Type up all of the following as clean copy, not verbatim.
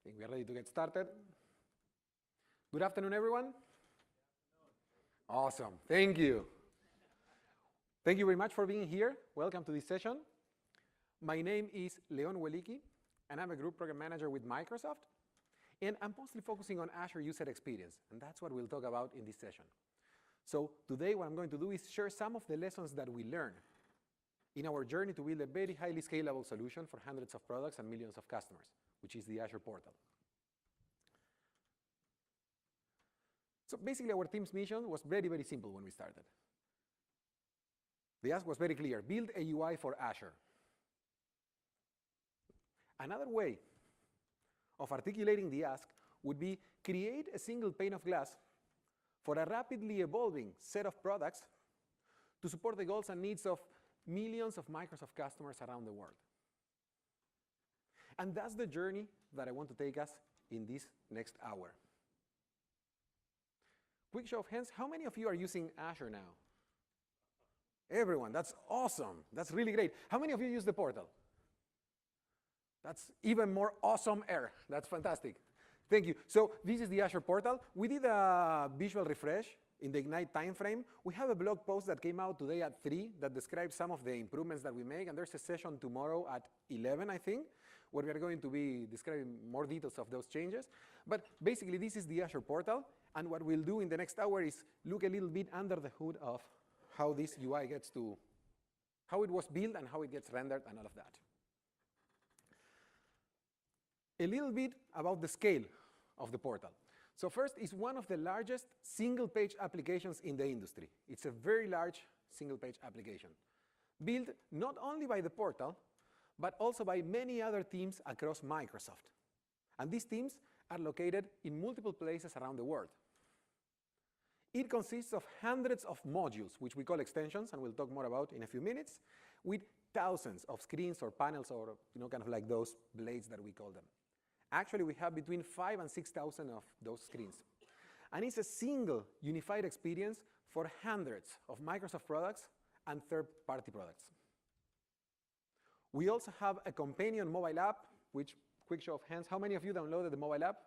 think we are ready to get started. Good afternoon, everyone. Awesome. Thank you. Thank you very much for being here. Welcome to this session. My name is Leon Weliki, and I'm a group program manager with Microsoft. And I'm mostly focusing on Azure user experience, and that's what we'll talk about in this session. So today what I'm going to do is share some of the lessons that we learned in our journey to build a very highly scalable solution for hundreds of products and millions of customers, which is the Azure Portal. So basically our team's mission was very, very simple when we started. The ask was very clear: build a UI for Azure. Another way of articulating the ask would be create a single pane of glass for a rapidly evolving set of products to support the goals and needs of millions of Microsoft customers around the world. And that's the journey that I want to take us in this next hour. Quick show of hands, how many of you are using Azure now? Everyone, that's awesome. That's really great. How many of you use the portal? That's even more awesome-er. That's fantastic. Thank you. So this is the Azure Portal. We did a visual refresh in the Ignite timeframe. We have a blog post that came out today at 3 that describes some of the improvements that we make, and there's a session tomorrow at 11, I think, where we are going to be describing more details of those changes. But basically, this is the Azure Portal, and what we'll do in the next hour is look a little bit under the hood of how this UI gets to, how it was built and how it gets rendered and all of that. A little bit about the scale of the portal. So first, it's one of the largest single-page applications in the industry. It's a very large single-page application, built not only by the portal, but also by many other teams across Microsoft. And these teams are located in multiple places around the world. It consists of hundreds of modules, which we call extensions, and we'll talk more about in a few minutes, with thousands of screens or panels or kind of like those blades that we call them. Actually, we have between 5,000 and 6,000 of those screens. And it's a single unified experience for hundreds of Microsoft products and third-party products. We also have a companion mobile app, which, quick show of hands, how many of you downloaded the mobile app?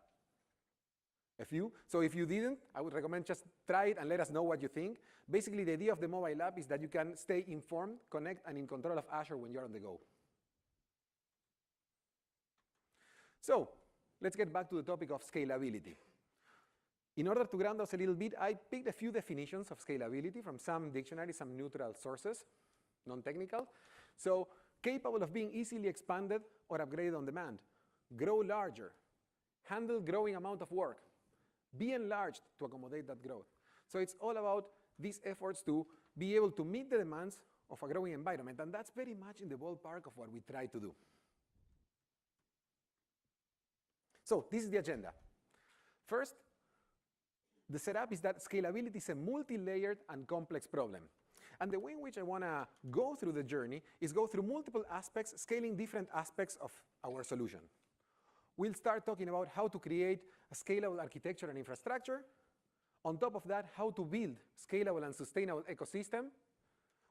A few. So if you didn't, I would recommend just try it and let us know what you think. Basically, the idea of the mobile app is that you can stay informed, connect, and in control of Azure when you're on the go. So let's get back to the topic of scalability. In order to ground us a little bit, I picked a few definitions of scalability from some dictionaries, some neutral sources, non-technical. So capable of being easily expanded or upgraded on demand, grow larger, handle growing amount of work, be enlarged to accommodate that growth. So it's all about these efforts to be able to meet the demands of a growing environment, and that's very much in the ballpark of what we try to do. So this is the agenda. First, the setup is that scalability is a multi-layered and complex problem. And the way in which I want to go through the journey is go through multiple aspects, scaling different aspects of our solution. We'll start talking about how to create a scalable architecture and infrastructure. On top of that, how to build scalable and sustainable ecosystem.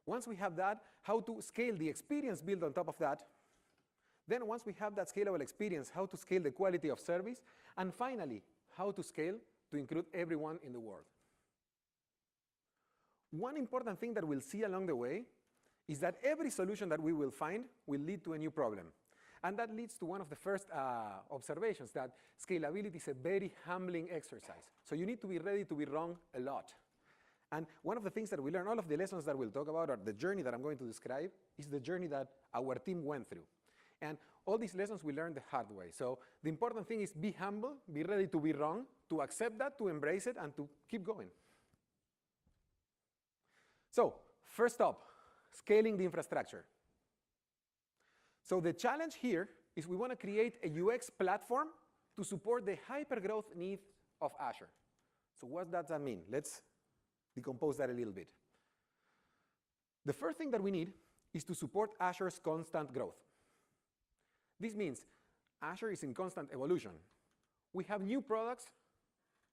Once we have that, how to scale the experience built on top of that. Then once we have that scalable experience, how to scale the quality of service. And finally, how to scale to include everyone in the world. One important thing that we'll see along the way is that every solution that we will find will lead to a new problem. And that leads to one of the first observations, that scalability is a very humbling exercise. So you need to be ready to be wrong a lot. And one of the things that we learn, all of the lessons that we'll talk about, or the journey that I'm going to describe, is the journey that our team went through. And all these lessons we learned the hard way. So the important thing is be humble, be ready to be wrong, to accept that, to embrace it, and to keep going. So first up, scaling the infrastructure. So the challenge here is we want to create a UX platform to support the hypergrowth needs of Azure. So what does that mean? Let's decompose that a little bit. The first thing that we need is to support Azure's constant growth. This means Azure is in constant evolution. We have new products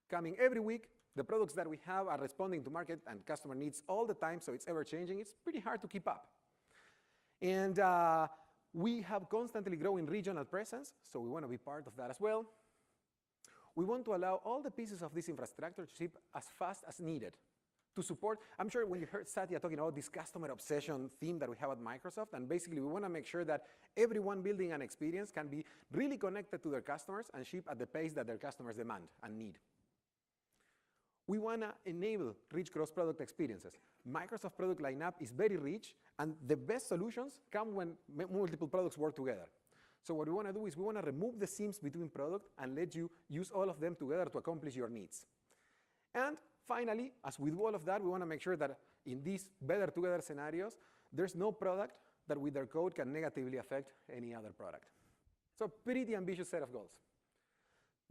coming every week. The products that we have are responding to market and customer needs all the time, so it's ever changing. It's pretty hard to keep up. And we have constantly growing regional presence, so we want to be part of that as well. we want to allow all the pieces of this infrastructure to ship as fast as needed to support. I'm sure when you heard Satya talking about this customer obsession theme that we have at Microsoft, and basically we want to make sure that everyone building an experience can be really connected to their customers and ship at the pace that their customers demand and need. We want to enable rich cross-product experiences. Microsoft product lineup is very rich, and the best solutions come when multiple products work together. So what we want to do is we want to remove the seams between products and let you use all of them together to accomplish your needs. And finally, as we do all of that, we want to make sure that in these better together scenarios, there's no product that with their code can negatively affect any other product. So pretty ambitious set of goals.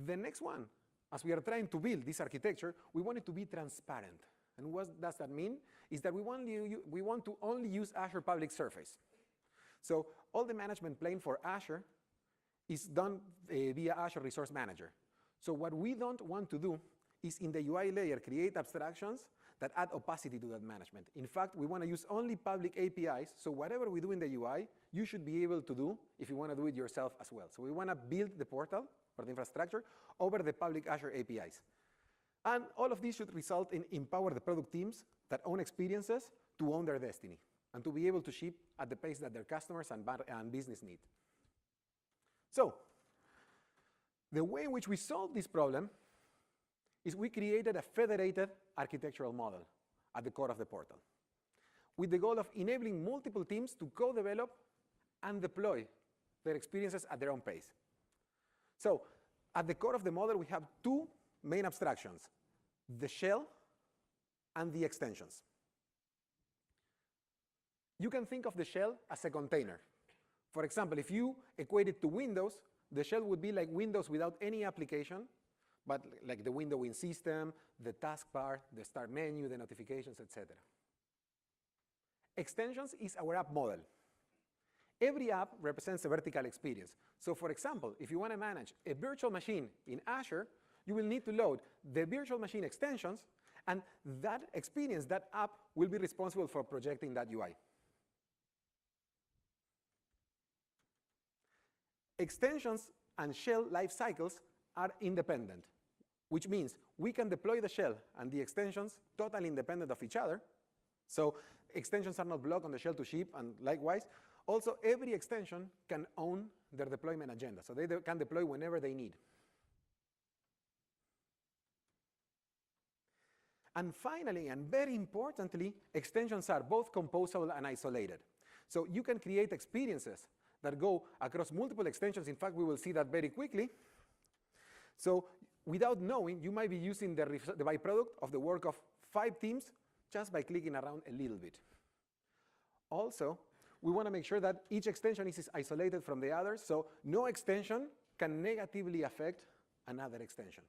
The next one, as we are trying to build this architecture, we want it to be transparent. And what does that mean? Is that we want to only use Azure Public Surface. So all the management plane for Azure is done via Azure Resource Manager. So what we don't want to do is in the UI layer create abstractions that add opacity to that management. In fact, we want to use only public APIs, so whatever we do in the UI, you should be able to do if you want to do it yourself as well. So we want to build the portal or the infrastructure over the public Azure APIs. And all of this should result in empower the product teams that own experiences to own their destiny and to be able to ship at the pace that their customers and business need. So the way in which we solve this problem is we created a federated architectural model at the core of the portal with the goal of enabling multiple teams to co-develop and deploy their experiences at their own pace. So at the core of the model, we have two main abstractions, the shell and the extensions. You can think of the shell as a container. For example, if you equate it to Windows, the shell would be like Windows without any application, but like the window in system, the taskbar, the start menu, the notifications, etc. Extensions is our app model. Every app represents a vertical experience. So for example, if you want to manage a virtual machine in Azure, you will need to load the virtual machine extensions, and that experience, that app, will be responsible for projecting that UI. Extensions and shell life cycles are independent, which means we can deploy the shell and the extensions totally independent of each other. So extensions are not blocked on the shell to ship, and likewise, also every extension can own their deployment agenda. So they can deploy whenever they need. And finally, and very importantly, extensions are both composable and isolated. So you can create experiences that go across multiple extensions. In fact, we will see that very quickly. So without knowing, you might be using the byproduct of the work of 5 teams just by clicking around a little bit. Also, we want to make sure that each extension is isolated from the others, so no extension can negatively affect another extension.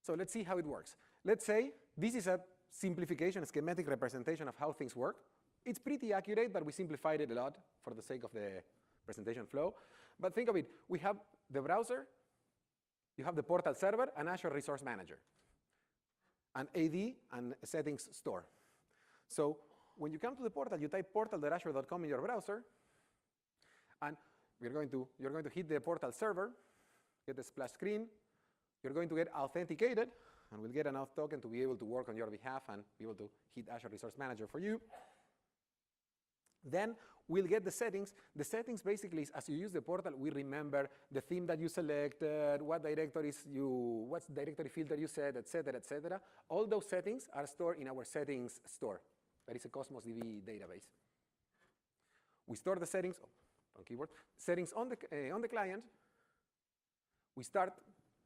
So let's see how it works. Let's say this is a simplification, a schematic representation of how things work. It's pretty accurate, but we simplified it a lot for the sake of the presentation flow. But think of it. We have the browser, you have the portal server, and Azure Resource Manager, an AD and a settings store. So when you come to the portal, you type portal.azure.com in your browser, and you're going to hit the portal server, get the splash screen. You're going to get authenticated, and we'll get an auth token to be able to work on your behalf and be able to hit Azure Resource Manager for you. Then we'll get the settings. The settings basically is, as you use the portal, we remember the theme that you selected, what directory filter you set, etc., etc. All those settings are stored in our settings store. That is a Cosmos DB database. We store the settings on keyboard. Settings on the client.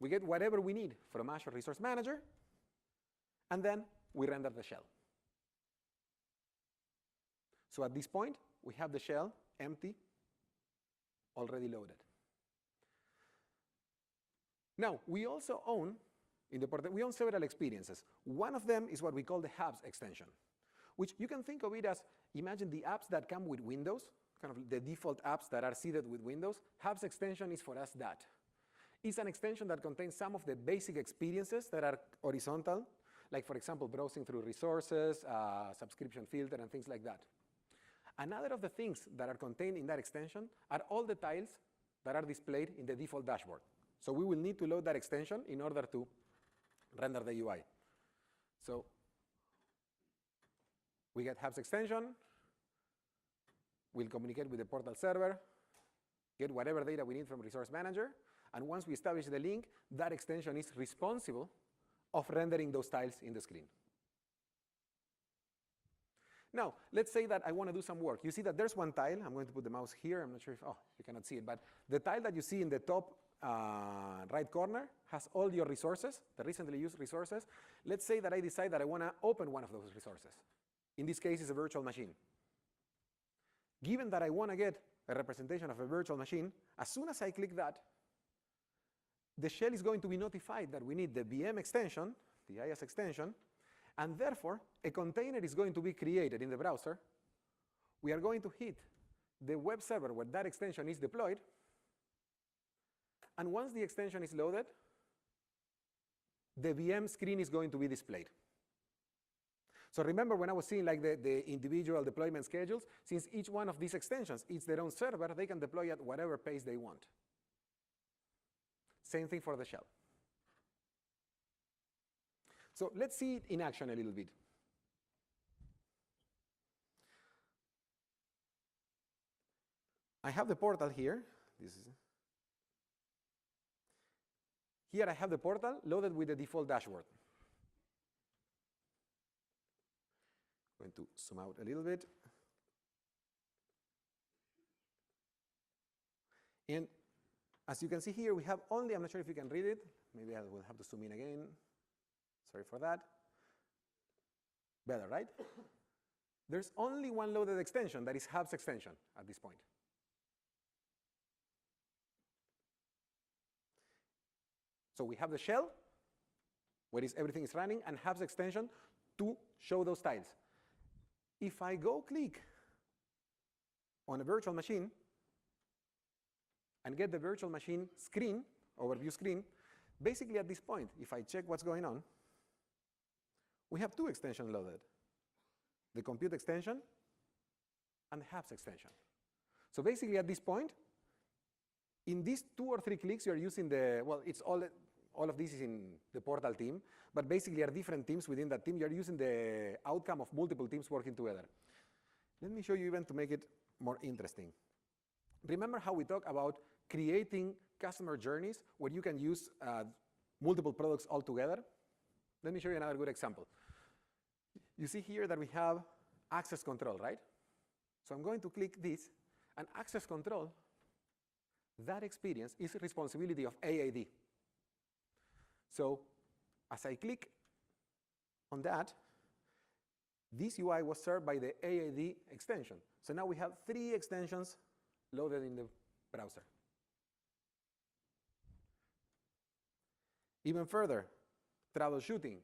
We get whatever we need from Azure Resource Manager, and then we render the shell. So at this point, we have the shell empty, already loaded. Now, we also own, in the portal, we own several experiences. One of them is what we call the Hubs extension, which you can think of it as, imagine the apps that come with Windows, kind of the default apps that are seeded with Windows. Hubs extension is for us that. It's an extension that contains some of the basic experiences that are horizontal, like, for example, browsing through resources, subscription filter, and things like that. Another of the things that are contained in that extension are all the tiles that are displayed in the default dashboard. So we will need to load that extension in order to render the UI. So we get hubs extension, we'll communicate with the portal server, get whatever data we need from Resource Manager, and once we establish the link, that extension is responsible of rendering those tiles in the screen. Now, let's say that I want to do some work. You see that there's one tile. I'm going to put the mouse here. I'm not sure if, oh, you cannot see it, but the tile that you see in the top right corner has all your resources, the recently used resources. Let's say that I decide that I want to open one of those resources. In this case, it's a virtual machine. Given that I want to get a representation of a virtual machine, as soon as I click that, the shell is going to be notified that we need the VM extension, the IaaS extension, and therefore, a container is going to be created in the browser. We are going to hit the web server where that extension is deployed, and once the extension is loaded, the VM screen is going to be displayed. So remember when I was seeing like the individual deployment schedules, since each one of these extensions is their own server, they can deploy at whatever pace they want. Same thing for the shell. So let's see it in action a little bit. I have the portal here. Here I have the portal loaded with the default dashboard. I'm going to zoom out a little bit. And as you can see here, we have only, I'm not sure if you can read it. Maybe I will have to zoom in again. Sorry for that. Better, right? There's only one loaded extension, that is hubs extension at this point. So we have the shell, where everything is running, and hubs extension to show those tiles. If I go click on a virtual machine and get the virtual machine screen, overview screen, basically at this point, if I check what's going on, we have two extensions loaded, the compute extension and the hubs extension. So basically at this point, in these 2 or 3 clicks, you're using the, well, it's all of this is in the portal team, but basically are different teams within that team. You're using the outcome of multiple teams working together. Let me show you even to make it more interesting. Remember how we talked about creating customer journeys where you can use multiple products all together? Let me show you another good example. You see here that we have access control, right? So I'm going to click this, and access control, that experience is the responsibility of AAD. So as I click on that, this UI was served by the AAD extension. So now we have 3 extensions loaded in the browser. Even further, troubleshooting.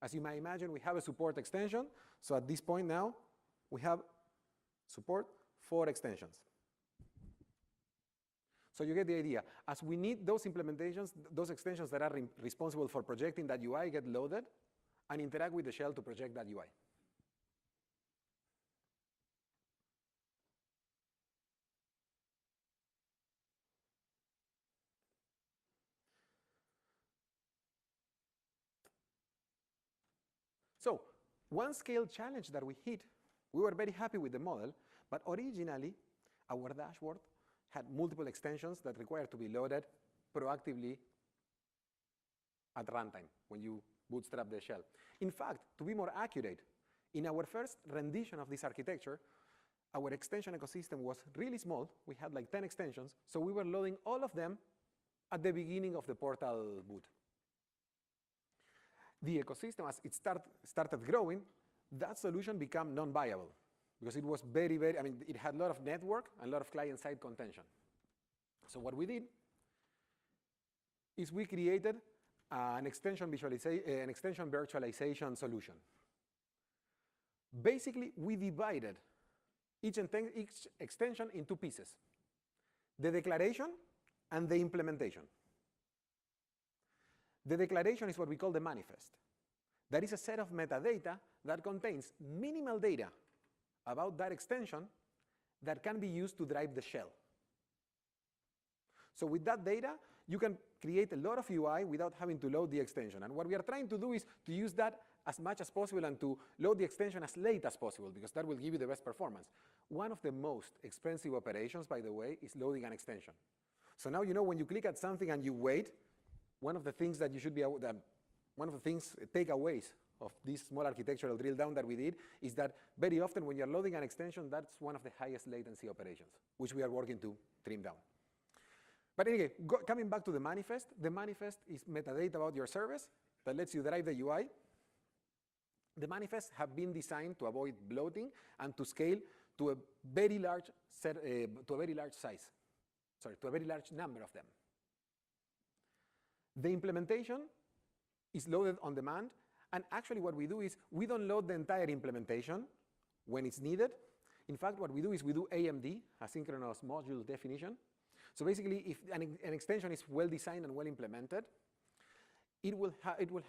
As you might imagine, we have a support extension. So at this point now, we have support for extensions. So you get the idea. As we need those implementations, those extensions that are responsible for projecting that UI get loaded and interact with the shell to project that UI. So one scale challenge that we hit, we were very happy with the model, but originally our dashboard had multiple extensions that required to be loaded proactively at runtime when you bootstrap the shell. In fact, to be more accurate, in our first rendition of this architecture, our extension ecosystem was really small. We had like 10 extensions, so we were loading all of them at the beginning of the portal boot. The ecosystem, as it started growing, that solution became non-viable because it was very, I mean, it had a lot of network and a lot of client-side contention. So what we did is we created an extension virtualization solution. Basically, we divided each extension in 2 pieces, the declaration and the implementation. The declaration is what we call the manifest. That is a set of metadata that contains minimal data about that extension that can be used to drive the shell. So with that data, you can create a lot of UI without having to load the extension. And what we are trying to do is to use that as much as possible and to load the extension as late as possible, because that will give you the best performance. One of the most expensive operations, by the way, is loading an extension. So now you know when you click at something and you wait, one of the things that you should be, one of the things, takeaways of this small architectural drill down that we did is that very often when you're loading an extension, that's one of the highest latency operations, which we are working to trim down. But anyway, coming back to the manifest is metadata about your service that lets you drive the UI. The manifests have been designed to avoid bloating and to scale to a very large size. Sorry, to a very large number of them. The implementation is loaded on demand, and actually what we do is we don't load the entire implementation when it's needed. In fact, what we do is we do AMD, asynchronous module definition. So basically, if an extension is well designed and well implemented, it will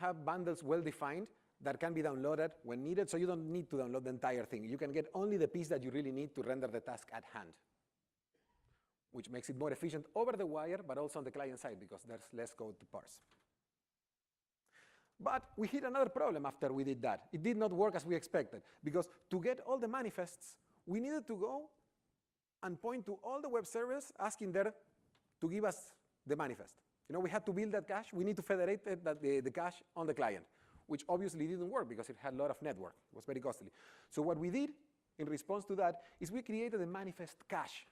have bundles well defined that can be downloaded when needed, so you don't need to download the entire thing. You can get only the piece that you really need to render the task at hand, which makes it more efficient over the wire, but also on the client side, because there's less code to parse. But we hit another problem after we did that. It did not work as we expected, because to get all the manifests, we needed to go and point to all the web servers asking there to give us the manifest. You know, we had to build that cache. We need to federate the cache on the client, which obviously didn't work because it had a lot of network. It was very costly. So what we did in response to that is we created a manifest cache.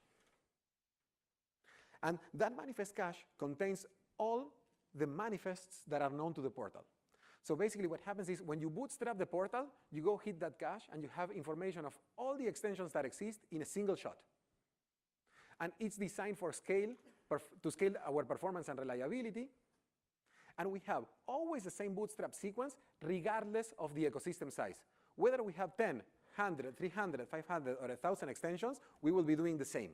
And that manifest cache contains all the manifests that are known to the portal. So basically what happens is when you bootstrap the portal, you go hit that cache and you have information of all the extensions that exist in a single shot. And it's designed for scale, to scale our performance and reliability. And we have always the same bootstrap sequence regardless of the ecosystem size. Whether we have 10, 100, 300, 500, or 1,000 extensions, we will be doing the same.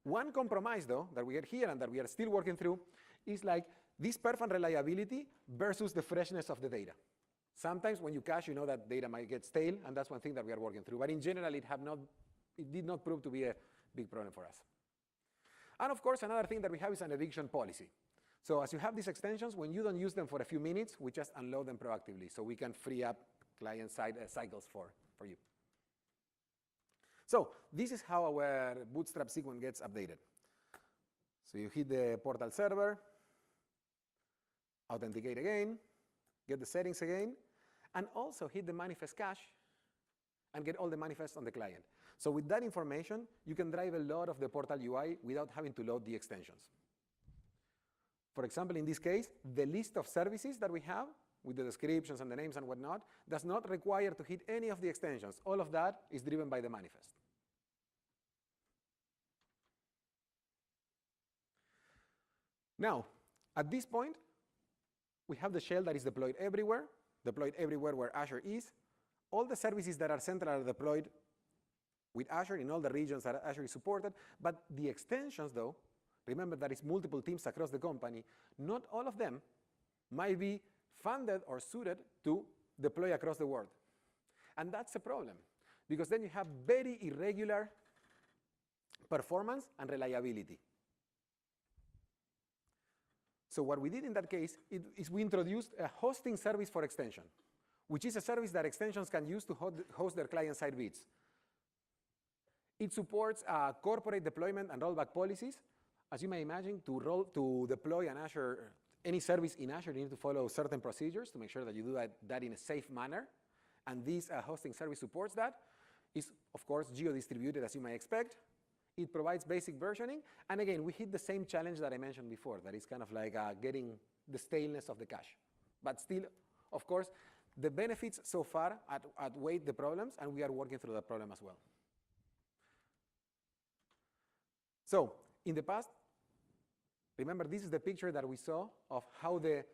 One compromise, though, that we get here and that we are still working through is like this perf and reliability versus the freshness of the data. Sometimes when you cache, you know that data might get stale, and that's one thing that we are working through. But in general, it did not prove to be a big problem for us. And of course, another thing that we have is an eviction policy. So as you have these extensions, when you don't use them for a few minutes, we just unload them proactively so we can free up client-side cycles for you. So this is how our bootstrap sequence gets updated. So you hit the portal server, authenticate again, get the settings again, and also hit the manifest cache and get all the manifests on the client. So with that information, you can drive a lot of the portal UI without having to load the extensions. For example, in this case, the list of services that we have with the descriptions and the names and whatnot does not require to hit any of the extensions. All of that is driven by the manifest. Now, at this point, we have the shell that is deployed everywhere where Azure is. All the services that are central are deployed with Azure in all the regions that Azure is supported. But the extensions, though, remember that it's multiple teams across the company, not all of them might be funded or suited to deploy across the world. And that's a problem, because then you have very irregular performance and reliability. So what we did in that case is we introduced a hosting service for extension, which is a service that extensions can use to host their client-side bits. It supports corporate deployment and rollback policies. As you may imagine, to deploy any service in Azure, you need to follow certain procedures to make sure that you do that in a safe manner. And this hosting service supports that. It's, of course, geo-distributed, as you may expect. It provides basic versioning. And again, we hit the same challenge that I mentioned before, that is kind of like getting the staleness of the cache. But still, of course, the benefits so far outweigh the problems, and we are working through that problem as well. So in the past, remember, this is the picture that we saw of how the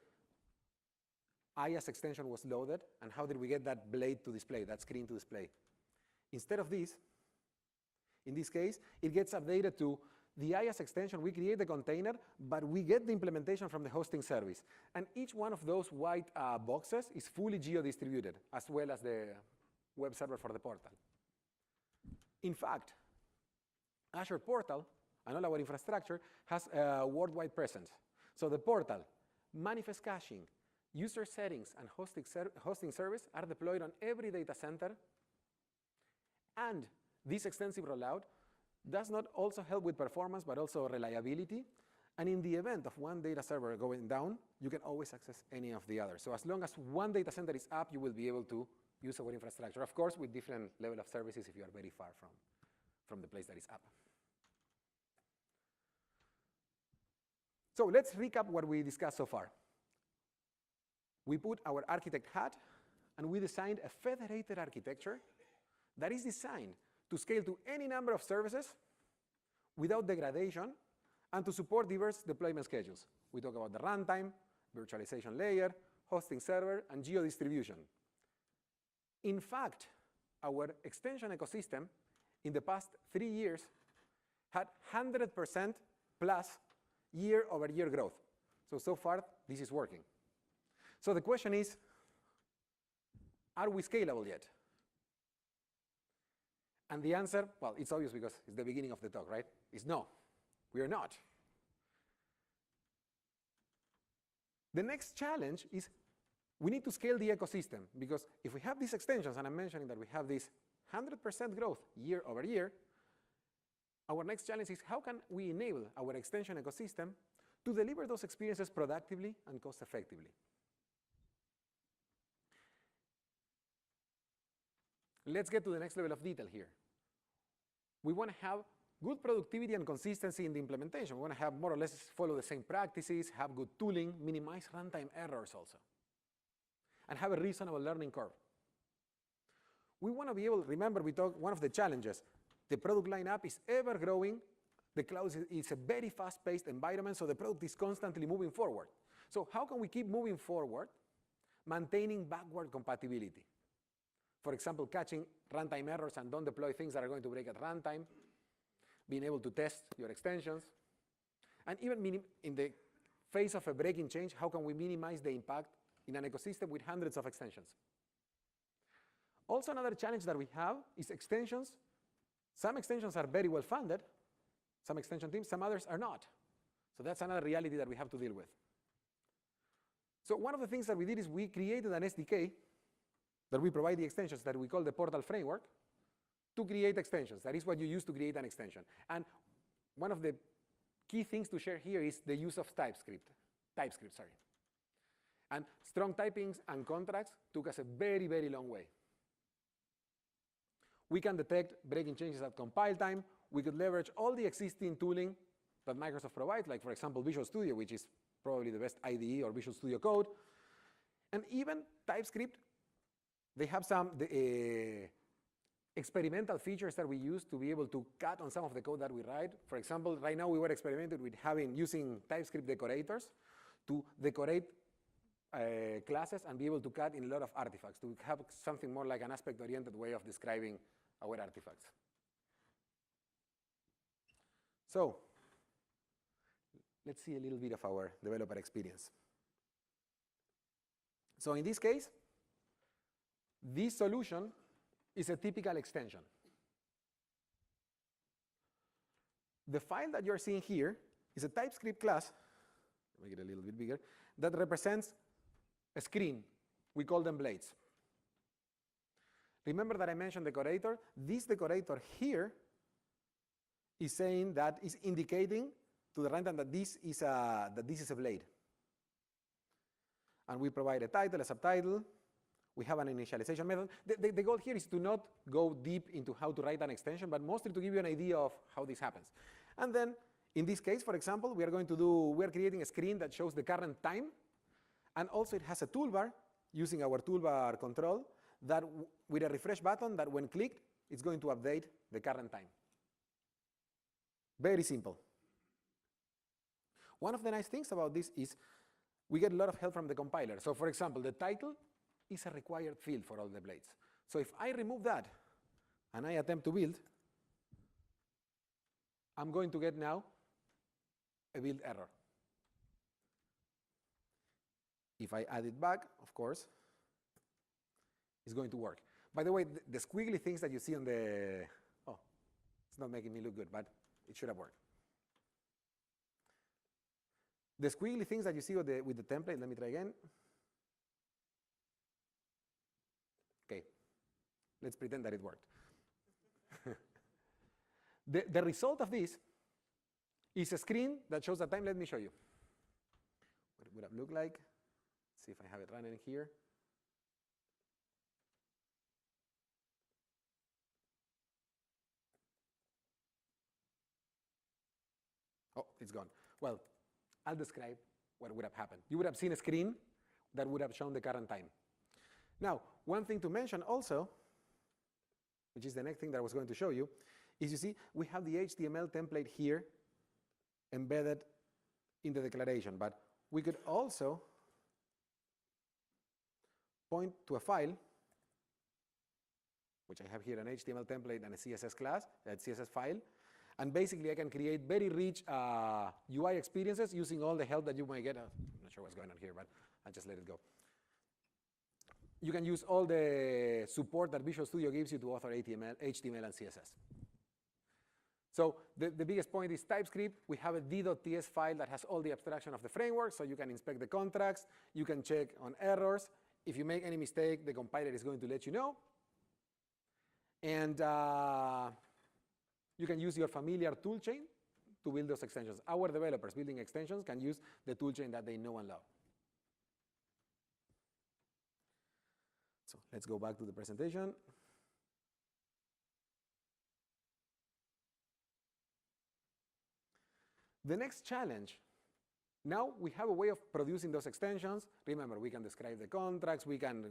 IaaS extension was loaded and how did we get that blade to display, that screen to display. Instead of this, in this case, it gets updated to the IaaS extension. We create the container, but we get the implementation from the hosting service. And each one of those white boxes is fully geo-distributed, as well as the web server for the portal. In fact, Azure Portal and all our infrastructure has a worldwide presence. So the portal, manifest caching, user settings, and hosting service are deployed on every data center. And this extensive rollout does not also help with performance, but also reliability. And in the event of one data server going down, you can always access any of the others. So as long as one data center is up, you will be able to use our infrastructure, of course, with different level of services if you are very far from the place that is up. So let's recap what we discussed so far. We put our architect hat, and we designed a federated architecture that is designed to scale to any number of services without degradation and to support diverse deployment schedules. We talk about the runtime, virtualization layer, hosting server, and geo-distribution. In fact, our extension ecosystem in the past 3 years had 100% plus year-over-year growth. So far, this is working. So the question is, are we scalable yet? And the answer, well, it's obvious because it's the beginning of the talk, right? It's no, we are not. The next challenge is we need to scale the ecosystem, because if we have these extensions, and I'm mentioning that we have this 100% growth year over year, our next challenge is how can we enable our extension ecosystem to deliver those experiences productively and cost effectively. Let's get to the next level of detail here. We want to have good productivity and consistency in the implementation. We want to have more or less follow the same practices, have good tooling, minimize runtime errors also, and have a reasonable learning curve. We want to be able, remember we talked, one of the challenges, the product lineup is ever growing. The cloud is a very fast-paced environment, so the product is constantly moving forward. So how can we keep moving forward, maintaining backward compatibility? For example, catching runtime errors and don't deploy things that are going to break at runtime, being able to test your extensions, and even in the face of a breaking change, how can we minimize the impact in an ecosystem with hundreds of extensions? Also, another challenge that we have is extensions. Some extensions are very well funded, some extension teams, some others are not. So that's another reality that we have to deal with. So one of the things that we did is we created an SDK that we provide the extensions that we call the Portal framework to create extensions. That is what you use to create an extension. And one of the key things to share here is the use of TypeScript. And strong typings and contracts took us a very, very long way. We can detect breaking changes at compile time. We could leverage all the existing tooling that Microsoft provides, like, for example, Visual Studio, which is probably the best IDE, or Visual Studio Code. And even TypeScript, they have some experimental features that we use to be able to cut on some of the code that we write. For example, right now we were experimenting with using TypeScript decorators to decorate classes and be able to cut in a lot of artifacts, to have something more like an aspect-oriented way of describing our artifacts. So let's see a little bit of our developer experience. So in this case, this solution is a typical extension. The file that you're seeing here is a TypeScript class, make it a little bit bigger, that represents a screen. We call them blades. Remember that I mentioned decorator? This decorator here is saying that, is indicating to the runtime that this is a blade. And we provide a title, a subtitle. We have an initialization method. The goal here is to not go deep into how to write an extension, but mostly to give you an idea of how this happens. And then, in this case, for example, we are creating a screen that shows the current time, and also it has a toolbar using our toolbar control that, with a refresh button, that when clicked, it's going to update the current time. Very simple. One of the nice things about this is we get a lot of help from the compiler. So, for example, the title is a required field for all the blades. So if I remove that and I attempt to build, I'm going to get now a build error. If I add it back, of course, it's going to work. By the way, the squiggly things that you see on the, oh, it's not making me look good, but it should have worked. The squiggly things that you see with the template, let me try again. Okay, let's pretend that it worked. The result of this is a screen that shows the time. Let me show you what it would have looked like. Let's see if I have it running here. Oh, it's gone. Well, I'll describe what would have happened. You would have seen a screen that would have shown the current time. Now, one thing to mention also, which is the next thing that I was going to show you, is you see we have the HTML template here embedded in the declaration, but we could also point to a file, which I have here, an HTML template and a CSS class, a CSS file, and basically I can create very rich UI experiences using all the help that you might get. I'm not sure what's going on here, but I'll just let it go. You can use all the support that Visual Studio gives you to author HTML and CSS. So the biggest point is TypeScript. We have a d.ts file that has all the abstraction of the framework, so you can inspect the contracts. You can check on errors. If you make any mistake, the compiler is going to let you know. And you can use your familiar toolchain to build those extensions. Our developers building extensions can use the toolchain that they know and love. So let's go back to the presentation. The next challenge, now we have a way of producing those extensions. Remember, we can describe the contracts, we can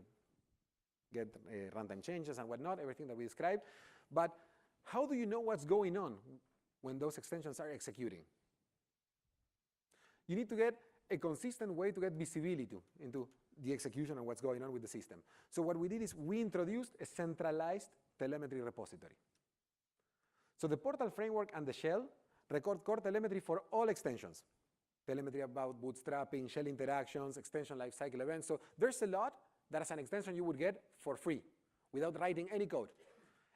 get runtime changes and whatnot, everything that we described. But how do you know what's going on when those extensions are executing? You need to get a consistent way to get visibility into the execution and what's going on with the system. So what we did is we introduced a centralized telemetry repository. So the Portal framework and the shell record core telemetry for all extensions. Telemetry about bootstrapping, shell interactions, extension lifecycle events. So there's a lot that as an extension you would get for free without writing any code.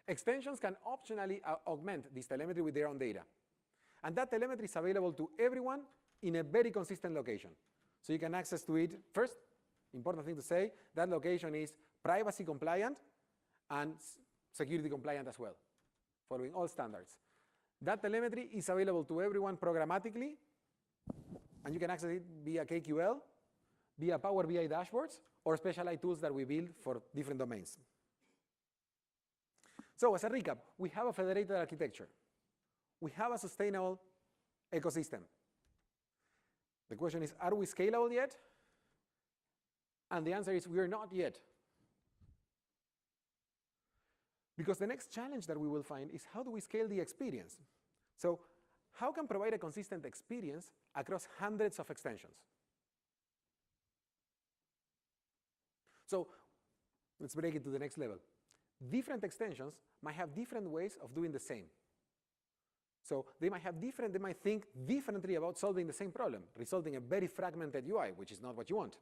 Extensions can optionally augment this telemetry with their own data. And that telemetry is available to everyone in a very consistent location. So you can access to it. First, important thing to say, that location is privacy compliant and security compliant as well, following all standards. That telemetry is available to everyone programmatically, and you can access it via KQL, via Power BI dashboards, or specialized tools that we build for different domains. So as a recap, we have a federated architecture. We have a sustainable ecosystem. The question is, are we scalable yet? And the answer is, we are not yet. Because the next challenge that we will find is, how do we scale the experience? So how can provide a consistent experience across hundreds of extensions? So let's break it to the next level. Different extensions might have different ways of doing the same. So they might think differently about solving the same problem, resulting in a very fragmented UI, which is not what you want.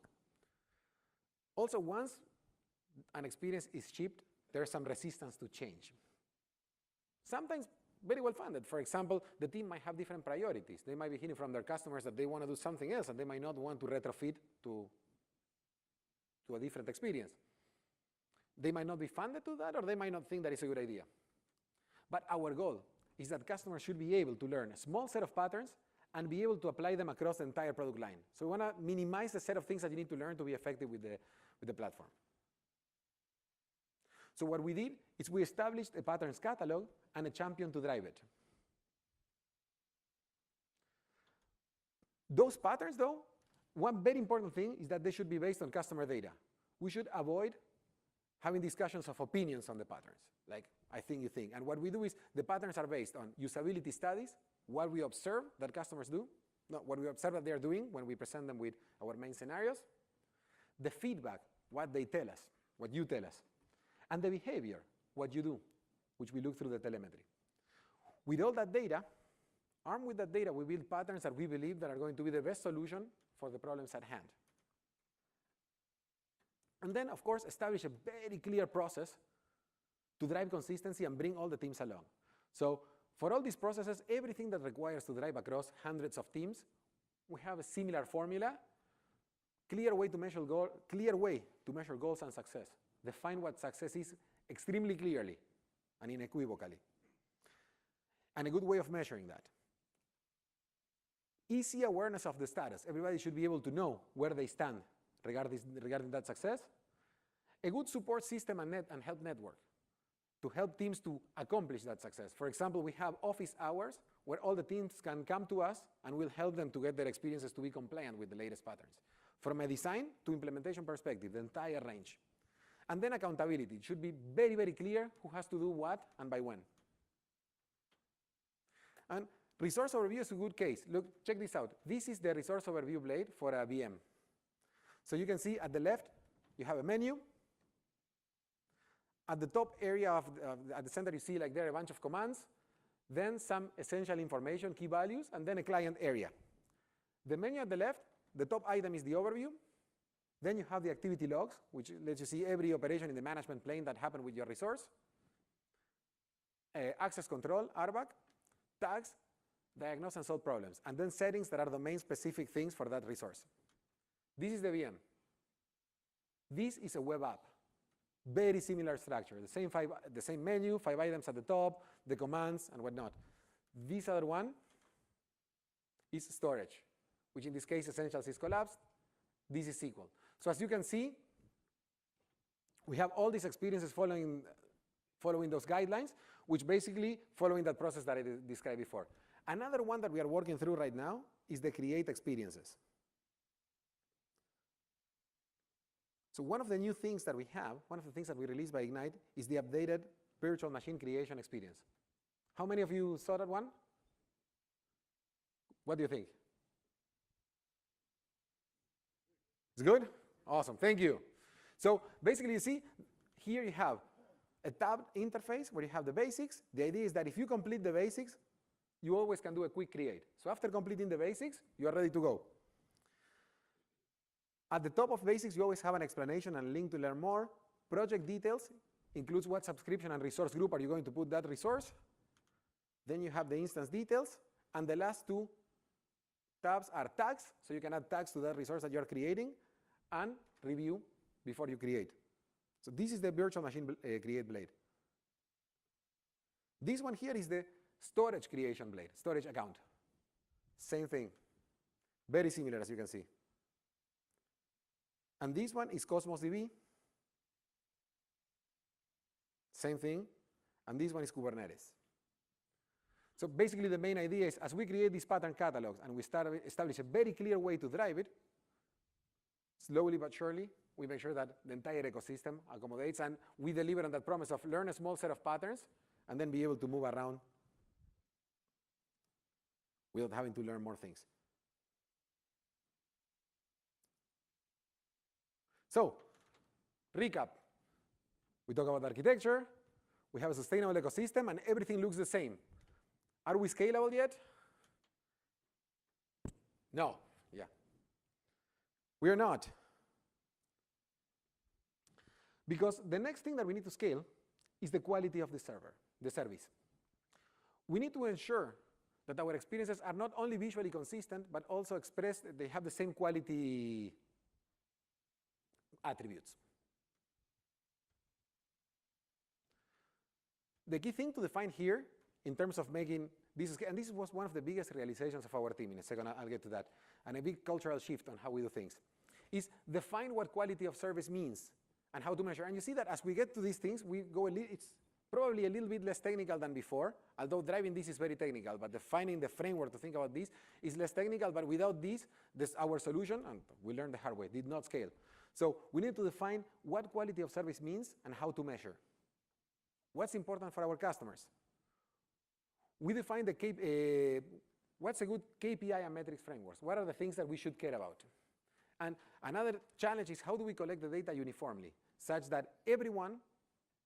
Also, once an experience is shipped, there's some resistance to change. Sometimes very well funded. For example, the team might have different priorities. They might be hearing from their customers that they want to do something else, and they might not want to retrofit to a different experience. They might not be funded to that, or they might not think that it's a good idea. But our goal is that customers should be able to learn a small set of patterns and be able to apply them across the entire product line. So we want to minimize the set of things that you need to learn to be effective with the platform. So what we did is we established a patterns catalog and a champion to drive it. Those patterns, though, one very important thing is that they should be based on customer data. We should avoid having discussions of opinions on the patterns, like I think you think. And what we do is the patterns are based on usability studies, what we observe that customers do, what we observe that they're doing when we present them with our main scenarios, the feedback, what they tell us, what you tell us, and the behavior, what you do, which we look through the telemetry. With all that data, armed with that data, we build patterns that we believe that are going to be the best solution for the problems at hand. And then, of course, establish a very clear process to drive consistency and bring all the teams along. So for all these processes, everything that requires to drive across hundreds of teams, we have a similar formula. Clear way to measure goals and success. Define what success is extremely clearly and unequivocally. And a good way of measuring that. Easy awareness of the status. Everybody should be able to know where they stand regarding that success. A good support system and help network to help teams to accomplish that success. For example, we have office hours where all the teams can come to us and we'll help them to get their experiences to be compliant with the latest patterns. From a design to implementation perspective, the entire range. And then accountability. It should be very, very clear who has to do what and by when. And resource overview is a good case. Look, check this out. This is the resource overview blade for a VM. So you can see at the left, you have a menu. At the top area at the center, you see like there are a bunch of commands, then some essential information, key values, and then a client area. The menu at the left, the top item is the overview. Then you have the activity logs, which lets you see every operation in the management plane that happened with your resource. Access control, RBAC, tags, diagnose and solve problems, and then settings that are domain-specific things for that resource. This is the VM. This is a web app. Very similar structure. The same menu, 5 items at the top, the commands, and whatnot. This other one is storage, which in this case, Essentials is collapsed. This is SQL. So as you can see, we have all these experiences following those guidelines, which basically following that process that I described before. Another one that we are working through right now is the create experiences. So one of the new things that we have, one of the things that we released by Ignite is the updated virtual machine creation experience. How many of you saw that one? What do you think? It's good? Awesome, thank you. So basically you see, here you have a tabbed interface where you have the basics. The idea is that if you complete the basics, you always can do a quick create. So after completing the basics, you are ready to go. At the top of basics, you always have an explanation and link to learn more. Project details includes what subscription and resource group are you going to put that resource. Then you have the instance details. And the last two tabs are tags. So you can add tags to that resource that you're creating and review before you create. So this is the virtual machine create blade. This one here is the storage creation blade, storage account. Same thing. Very similar, as you can see. And this one is Cosmos DB. Same thing. And this one is Kubernetes. So basically the main idea is as we create these pattern catalogs and we establish a very clear way to drive it, slowly but surely, we make sure that the entire ecosystem accommodates and we deliver on that promise of learn a small set of patterns and then be able to move around without having to learn more things. So, recap. We talk about architecture, we have a sustainable ecosystem, and everything looks the same. Are we scalable yet? No, yeah. We are not. Because the next thing that we need to scale is the quality of the service. We need to ensure that our experiences are not only visually consistent, but also expressed, they have the same quality attributes. The key thing to define here in terms of making this, and this was one of the biggest realizations of our team, in a second I'll get to that, and a big cultural shift on how we do things, is define what quality of service means and how to measure. And you see that as we get to these things, we go it's probably a little bit less technical than before, although driving this is very technical, but defining the framework to think about this is less technical, but without this our solution, and we learned the hard way, did not scale. So we need to define what quality of service means and how to measure. What's important for our customers? We define what's a good KPI and metrics frameworks. What are the things that we should care about? And another challenge is how do we collect the data uniformly, such that everyone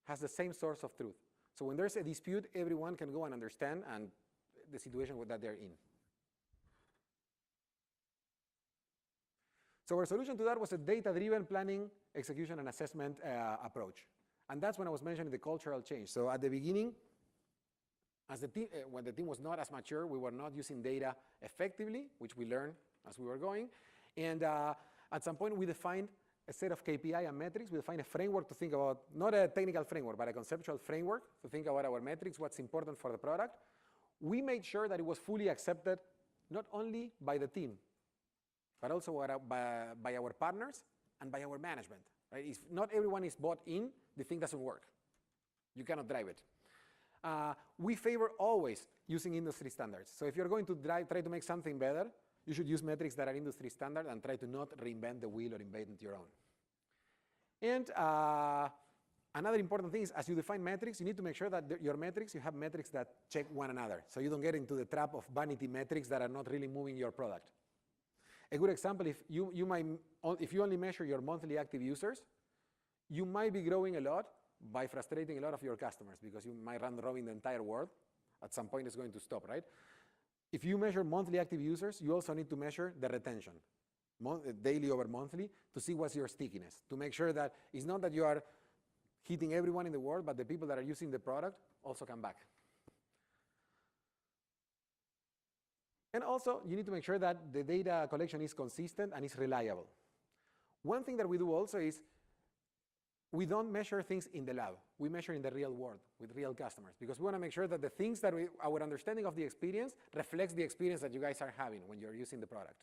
has the same source of truth. So when there's a dispute, everyone can go and understand and the situation that they're in. So our solution to that was a data-driven planning, execution, and assessment approach. And that's when I was mentioning the cultural change. So at the beginning, as the team, when the team was not as mature, we were not using data effectively, which we learned as we were going. And at some point, we defined a set of KPI and metrics. We defined a framework to think about, not a technical framework, but a conceptual framework to think about our metrics, what's important for the product. We made sure that it was fully accepted, not only by the team, but also by our partners and by our management. Right? If not everyone is bought in, the thing doesn't work. You cannot drive it. We favor always using industry standards. So if you're going to try to make something better, you should use metrics that are industry standard and try to not reinvent the wheel or invent your own. And another important thing is, as you define metrics, you need to make sure that your metrics, you have metrics that check one another, so you don't get into the trap of vanity metrics that are not really moving your product. A good example, if you only measure your monthly active users, you might be growing a lot by frustrating a lot of your customers, because you might run roaming the entire world. At some point, it's going to stop, right? If you measure monthly active users, you also need to measure the retention, daily over monthly, to see what's your stickiness, to make sure that it's not that you are hitting everyone in the world, but the people that are using the product also come back. And also, you need to make sure that the data collection is consistent and is reliable. One thing that we do also is we don't measure things in the lab. We measure in the real world with real customers, because we want to make sure that the things that our understanding of the experience reflects the experience that you guys are having when you're using the product.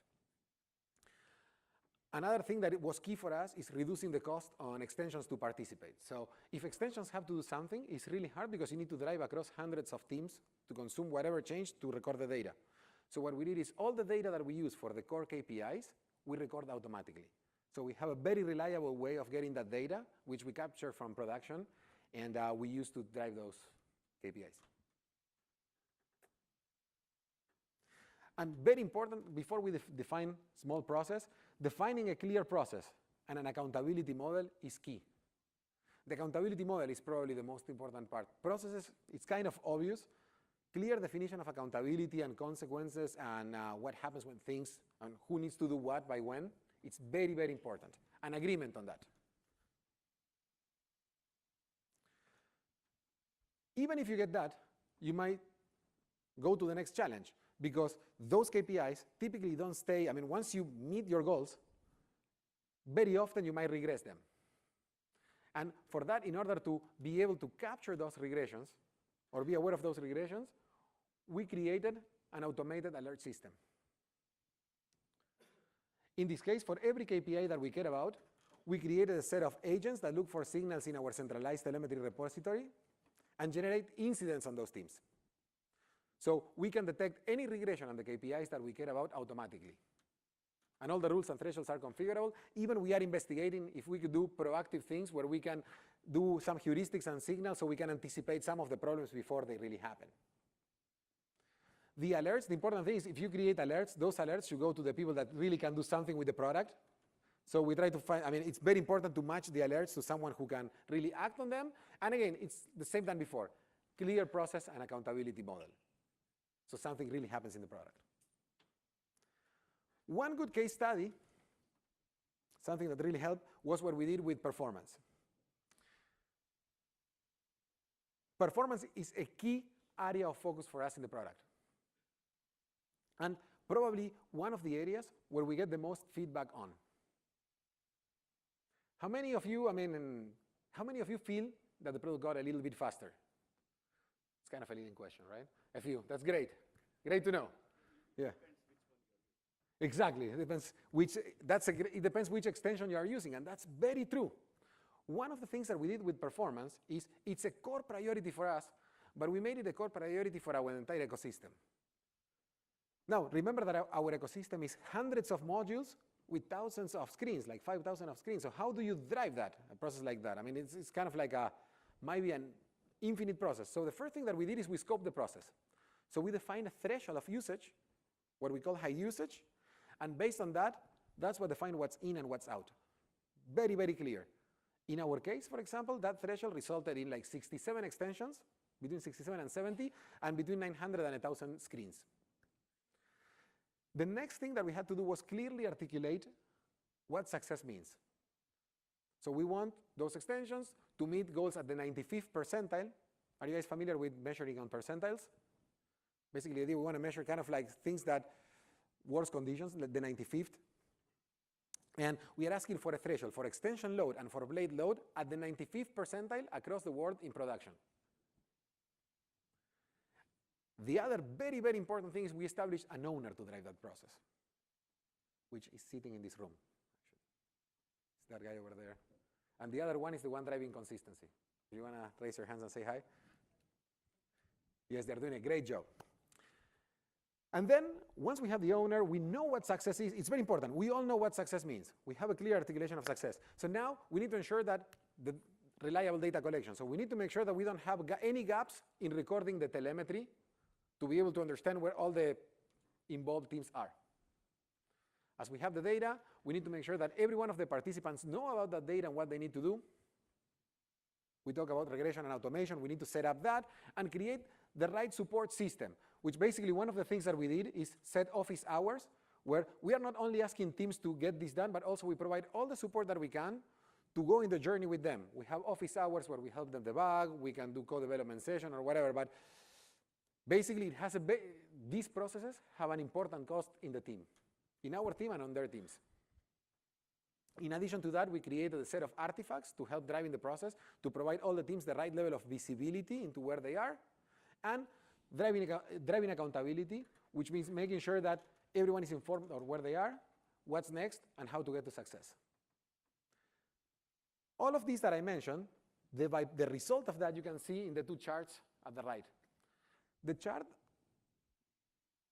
Another thing that was key for us is reducing the cost on extensions to participate. So if extensions have to do something, it's really hard because you need to drive across hundreds of teams to consume whatever change to record the data. So what we did is all the data that we use for the core KPIs, we record automatically. So we have a very reliable way of getting that data, which we capture from production, and we use to drive those KPIs. And very important, before we define small process, defining a clear process and an accountability model is key. The accountability model is probably the most important part. Processes, it's kind of obvious. Clear definition of accountability and consequences and what happens when things, and who needs to do what by when, it's very, very important. An agreement on that. Even if you get that, you might go to the next challenge, because those KPIs typically don't stay. I mean, once you meet your goals, very often you might regress them. And for that, in order to be able to capture those regressions or be aware of those regressions, we created an automated alert system. In this case, for every KPI that we care about, we created a set of agents that look for signals in our centralized telemetry repository and generate incidents on those teams. So we can detect any regression on the KPIs that we care about automatically. And all the rules and thresholds are configurable. Even we are investigating if we could do proactive things where we can do some heuristics and signals so we can anticipate some of the problems before they really happen. The alerts, the important thing is if you create alerts, those alerts should go to the people that really can do something with the product. So we try to find, I mean, it's very important to match the alerts to someone who can really act on them. And again, it's the same than before. Clear process and accountability model. So something really happens in the product. One good case study, something that really helped, was what we did with performance. Performance is a key area of focus for us in the product. And probably one of the areas where we get the most feedback on. How many of you, how many of you feel that the product got a little bit faster? It's kind of a leading question, right? A few. That's great. Great to know. Yeah. Exactly. It depends it depends which extension you are using, and that's very true. One of the things that we did with performance is it's a core priority for us, but we made it a core priority for our entire ecosystem. Now, remember that our ecosystem is hundreds of modules with thousands of screens, like 5,000 of screens. So how do you drive that, a process like that? I mean, it's kind of like might be an infinite process. So the first thing that we did is we scoped the process. So we defined a threshold of usage, what we call high usage, and based on that, that's what defines what's in and what's out. Very, very clear. In our case, for example, that threshold resulted in like 67 extensions, between 67 and 70, and between 900 and 1,000 screens. The next thing that we had to do was clearly articulate what success means. So we want those extensions to meet goals at the 95th percentile. Are you guys familiar with measuring on percentiles? Basically, we want to measure kind of like things that worst conditions, the 95th. And we are asking for a threshold for extension load and for blade load at the 95th percentile across the world in production. The other very, very important thing is we established an owner to drive that process, which is sitting in this room. It's that guy over there. And the other one is the one driving consistency. Do you want to raise your hands and say hi? Yes, they're doing a great job. And then, once we have the owner, we know what success is. It's very important. We all know what success means. We have a clear articulation of success. So now, we need to ensure that the reliable data collection. So we need to make sure that we don't have any gaps in recording the telemetry to be able to understand where all the involved teams are. As we have the data, we need to make sure that every one of the participants know about that data and what they need to do. We talk about regression and automation. We need to set up that and create the right support system, which basically one of the things that we did is set office hours, where we are not only asking teams to get this done, but also we provide all the support that we can to go in the journey with them. We have office hours where we help them debug, we can do co-development session or whatever, but basically it has these processes have an important cost in the team, in our team and on their teams. In addition to that, we created a set of artifacts to help driving the process, to provide all the teams the right level of visibility into where they are, and driving accountability, which means making sure that everyone is informed of where they are, what's next, and how to get to success. All of these that I mentioned, the result of that you can see in the two charts at the right. The chart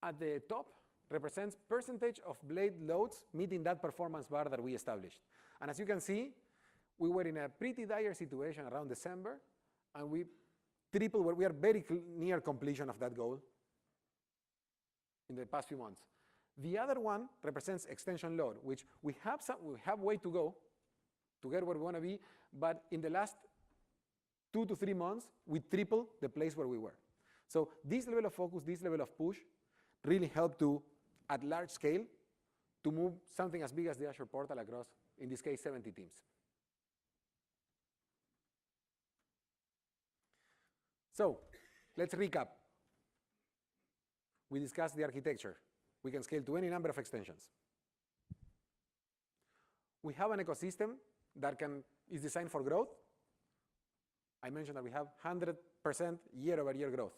at the top represents percentage of blade loads meeting that performance bar that we established. And as you can see, we were in a pretty dire situation around December, and we tripled, we are very near completion of that goal in the past few months. The other one represents extension load, which we have way to go to get where we want to be, but in the last 2 to 3 months, we tripled the place where we were. So this level of focus, this level of push, really helped to, at large scale, to move something as big as the Azure Portal across, in this case, 70 teams. So let's recap. We discussed the architecture. We can scale to any number of extensions. We have an ecosystem that is designed for growth. I mentioned that we have 100% year-over-year growth.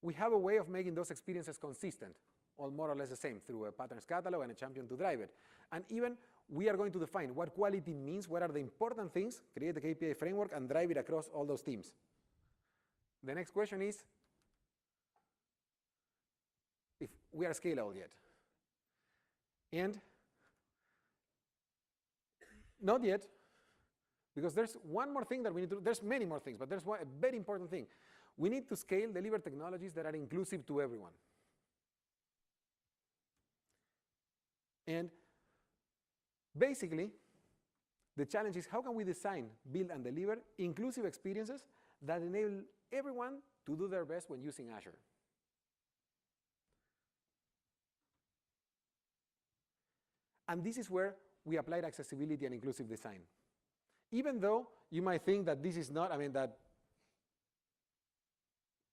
We have a way of making those experiences consistent, all more or less the same, through a patterns catalog and a champion to drive it. And even we are going to define what quality means, what are the important things, create a KPI framework, and drive it across all those teams. The next question is if we are scalable yet. And not yet, because there's one more thing that we need to do. There's many more things, but there's a very important thing. We need to scale, deliver technologies that are inclusive to everyone. And basically, the challenge is how can we design, build, and deliver inclusive experiences that enable everyone to do their best when using Azure. And this is where we applied accessibility and inclusive design. Even though you might think that this is not,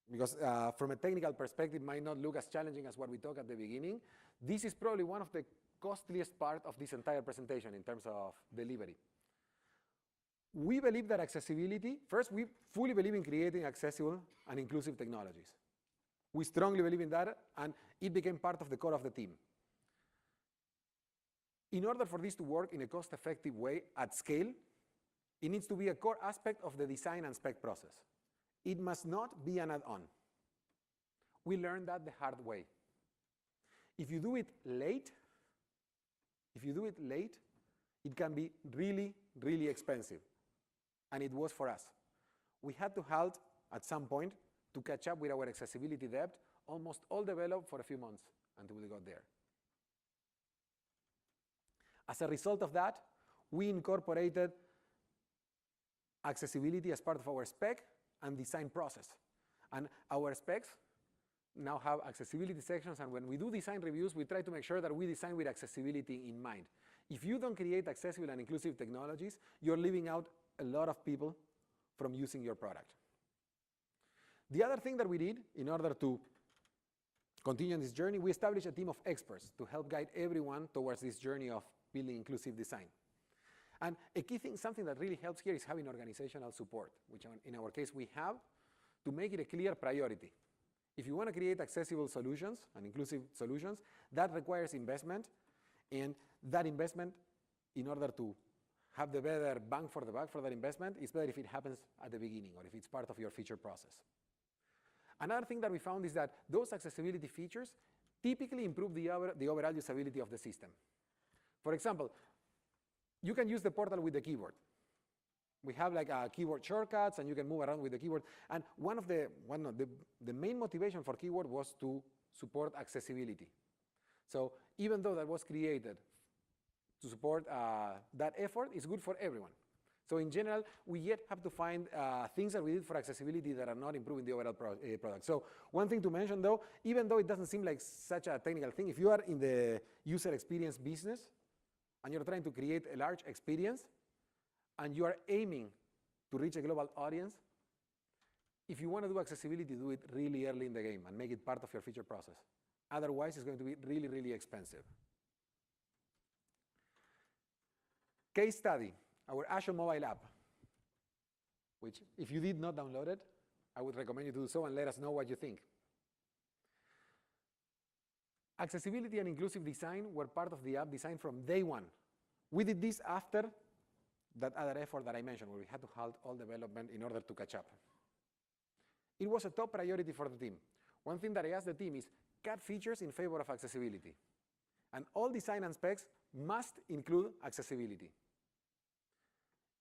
because from a technical perspective, might not look as challenging as what we talked at the beginning, this is probably one of the costliest part of this entire presentation in terms of delivery. We believe that accessibility, first, we fully believe in creating accessible and inclusive technologies. We strongly believe in that, and it became part of the core of the team. In order for this to work in a cost-effective way at scale, it needs to be a core aspect of the design and spec process. It must not be an add-on. We learned that the hard way. If you do it late, it can be really, really expensive. And it was for us. We had to halt at some point to catch up with our accessibility debt, almost all developed for a few months until we got there. As a result of that, we incorporated accessibility as part of our spec and design process. And our specs now have accessibility sections, and when we do design reviews, we try to make sure that we design with accessibility in mind. If you don't create accessible and inclusive technologies, you're leaving out a lot of people from using your product. The other thing that we did in order to continue this journey, we established a team of experts to help guide everyone towards this journey of building inclusive design. And a key thing, something that really helps here is having organizational support, which in our case we have, to make it a clear priority. If you want to create accessible solutions and inclusive solutions, that requires investment, and that investment, in order to have the better bang for the buck for that investment, is better if it happens at the beginning or if it's part of your feature process. Another thing that we found is that those accessibility features typically improve the overall usability of the system. For example, you can use the portal with the keyboard. We have like keyboard shortcuts, and you can move around with the keyboard. And one of the main motivation for keyboard was to support accessibility. So even though that was created to support that effort, it's good for everyone. So in general, we yet have to find things that we did for accessibility that are not improving the overall product. So one thing to mention though, even though it doesn't seem like such a technical thing, if you are in the user experience business and you're trying to create a large experience and you are aiming to reach a global audience, if you want to do accessibility, do it really early in the game and make it part of your feature process. Otherwise, it's going to be really, really expensive. Case study, our Azure mobile app, which if you did not download it, I would recommend you to do so and let us know what you think. Accessibility and inclusive design were part of the app design from day one. We did this after that other effort that I mentioned, where we had to halt all development in order to catch up. It was a top priority for the team. One thing that I asked the team is cut features in favor of accessibility. And all design and specs must include accessibility.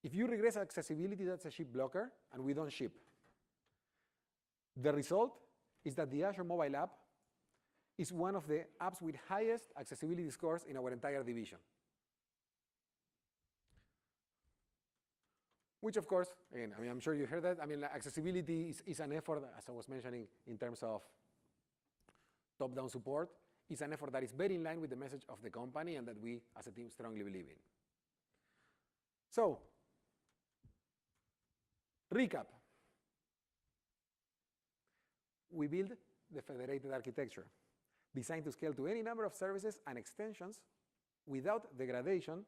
If you regress accessibility, that's a ship blocker, and we don't ship. The result is that the Azure mobile app is one of the apps with highest accessibility scores in our entire division. Which, of course, again, I'm sure you heard that. Accessibility is an effort, as I was mentioning, in terms of top-down support. It's an effort that is very in line with the message of the company and that we, as a team, strongly believe in. So, recap. We build the federated architecture, designed to scale to any number of services and extensions without degradation,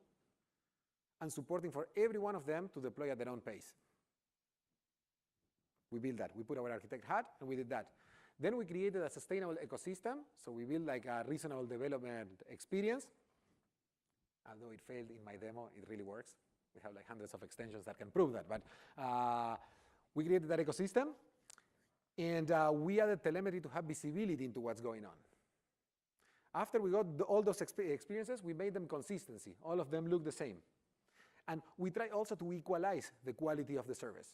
and supporting for every one of them to deploy at their own pace. We built that. We put our architect hat, and we did that. Then we created a sustainable ecosystem, so we built like a reasonable development experience. Although it failed in my demo, it really works. We have like hundreds of extensions that can prove that. But we created that ecosystem, and we added telemetry to have visibility into what's going on. After we got all those experiences, we made them consistency. All of them look the same. And we try also to equalize the quality of the service.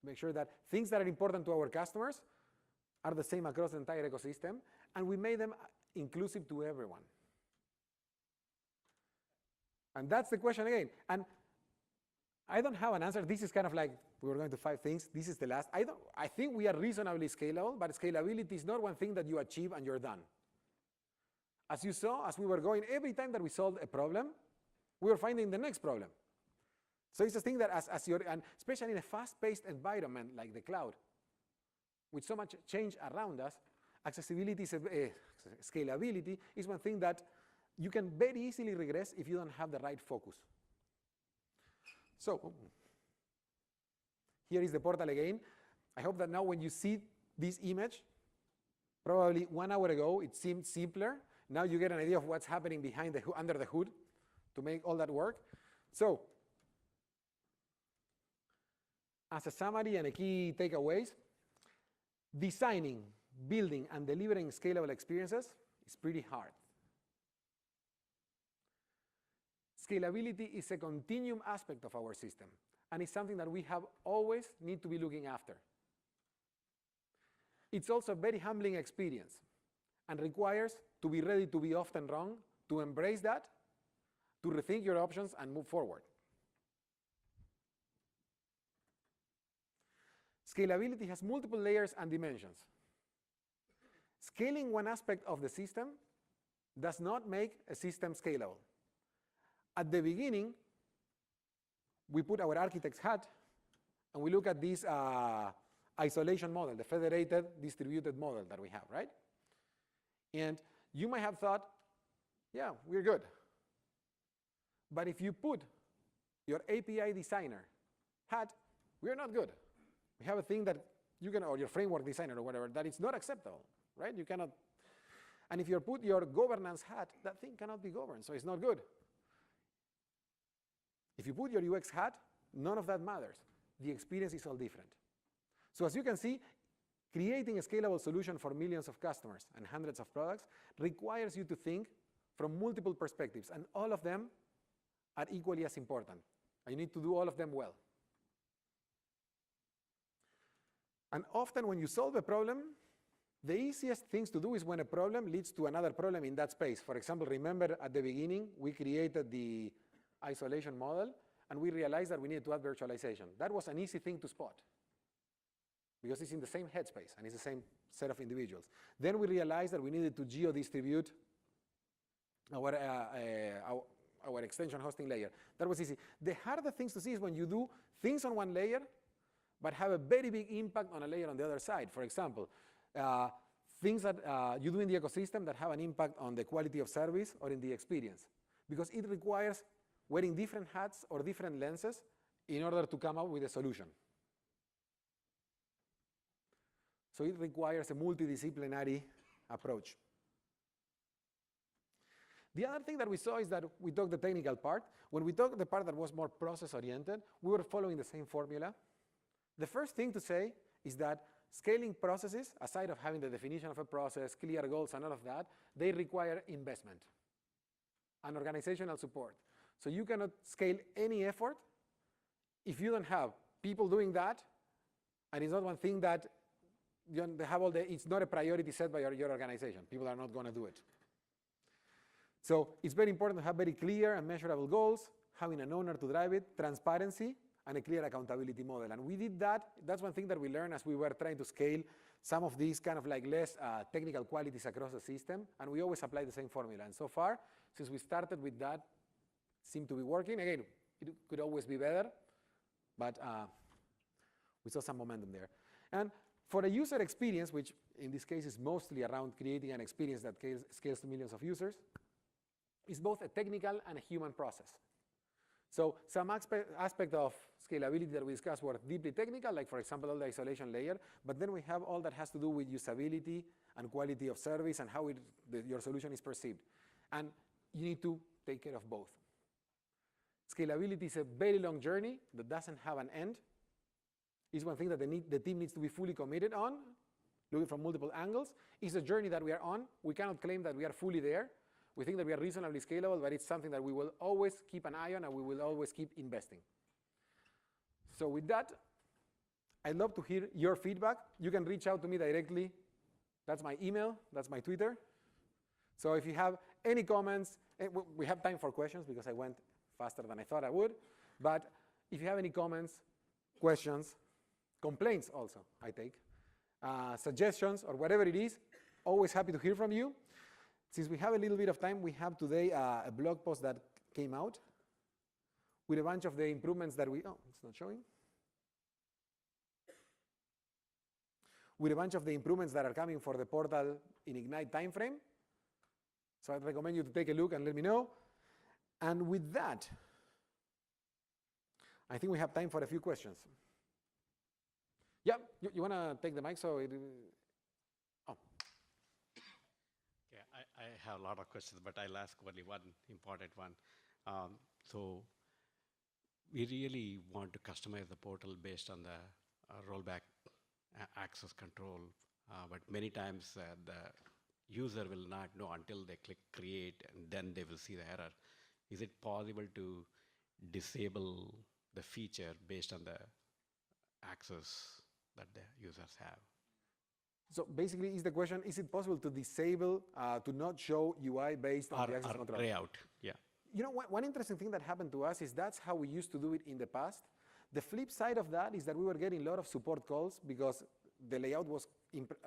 Make sure that things that are important to our customers are the same across the entire ecosystem, and we made them inclusive to everyone. And that's the question again. And I don't have an answer. This is kind of like, we were going to 5 things. This is the last. I think we are reasonably scalable, but scalability is not one thing that you achieve and you're done. As you saw, as we were going, every time that we solved a problem, we were finding the next problem. So it's a thing that and especially in a fast-paced environment like the cloud, with so much change around us, accessibility, scalability is one thing that you can very easily regress if you don't have the right focus. So here is the portal again. I hope that now when you see this image, probably 1 hour ago it seemed simpler. Now you get an idea of what's happening behind under the hood to make all that work. So as a summary and a key takeaways, designing, building, and delivering scalable experiences is pretty hard. Scalability is a continuum aspect of our system, and it's something that we have always need to be looking after. It's also a very humbling experience and requires to be ready to be often wrong, to embrace that, to rethink your options and move forward. Scalability has multiple layers and dimensions. Scaling one aspect of the system does not make a system scalable. At the beginning, we put our architect's hat, and we look at this isolation model, the federated distributed model that we have, right? And you might have thought, yeah, we're good. But if you put your API designer hat, we're not good. We have a thing that you can, or your framework designer or whatever, that it's not acceptable, right? You cannot. And if you put your governance hat, that thing cannot be governed, so it's not good. If you put your UX hat, none of that matters. The experience is all different. So as you can see, creating a scalable solution for millions of customers and hundreds of products requires you to think from multiple perspectives, and all of them are equally as important. And you need to do all of them well. And often when you solve a problem, the easiest things to do is when a problem leads to another problem in that space. For example, remember at the beginning, we created the isolation model, and we realized that we needed to add virtualization. That was an easy thing to spot, because it's in the same headspace, and it's the same set of individuals. Then we realized that we needed to geo-distribute our extension hosting layer. That was easy. The harder things to see is when you do things on one layer, but have a very big impact on a layer on the other side. For example, things that you do in the ecosystem that have an impact on the quality of service or in the experience, because it requires wearing different hats or different lenses in order to come up with a solution. So it requires a multidisciplinary approach. The other thing that we saw is that we talked the technical part. When we talked the part that was more process-oriented, we were following the same formula. The first thing to say is that scaling processes, aside of having the definition of a process, clear goals, and all of that, they require investment and organizational support. So you cannot scale any effort if you don't have people doing that, and it's not one thing that they have it's not a priority set by your organization. People are not going to do it. So it's very important to have very clear and measurable goals, having an owner to drive it, transparency, and a clear accountability model. And we did that. That's one thing that we learned as we were trying to scale some of these kind of like less technical qualities across the system, and we always apply the same formula. And so far, since we started with that, it seemed to be working. Again, it could always be better, but we saw some momentum there. And for a user experience, which in this case is mostly around creating an experience that scales to millions of users, is both a technical and a human process. So some aspect of scalability that we discussed were deeply technical, like for example, all the isolation layer, but then we have all that has to do with usability and quality of service and how your solution is perceived. And you need to take care of both. Scalability is a very long journey that doesn't have an end. It's one thing that the team needs to be fully committed on, looking from multiple angles. It's a journey that we are on. We cannot claim that we are fully there. We think that we are reasonably scalable, but it's something that we will always keep an eye on, and we will always keep investing. So with that, I'd love to hear your feedback. You can reach out to me directly. That's my email. That's my Twitter. So if you have any comments, we have time for questions because I went faster than I thought I would. But if you have any comments, questions, complaints also, I take, suggestions, or whatever it is, always happy to hear from you. Since we have a little bit of time, we have today a blog post that came out with a bunch of the improvements that it's not showing. With a bunch of the improvements that are coming for the portal in Ignite timeframe. So I'd recommend you to take a look and let me know. And with that, I think we have time for a few questions. Yeah, you want to take the mic so it... I have a lot of questions, but I'll ask only one important one. So we really want to customize the portal based on the rollback access control, but many times the user will not know until they click create, and then they will see the error. Is it possible to disable the feature based on the access that the users have? So basically, is the question, is it possible to disable, to not show UI based on the access control? Layout, yeah. You know, one interesting thing that happened to us is that's how we used to do it in the past. The flip side of that is that we were getting a lot of support calls because the layout was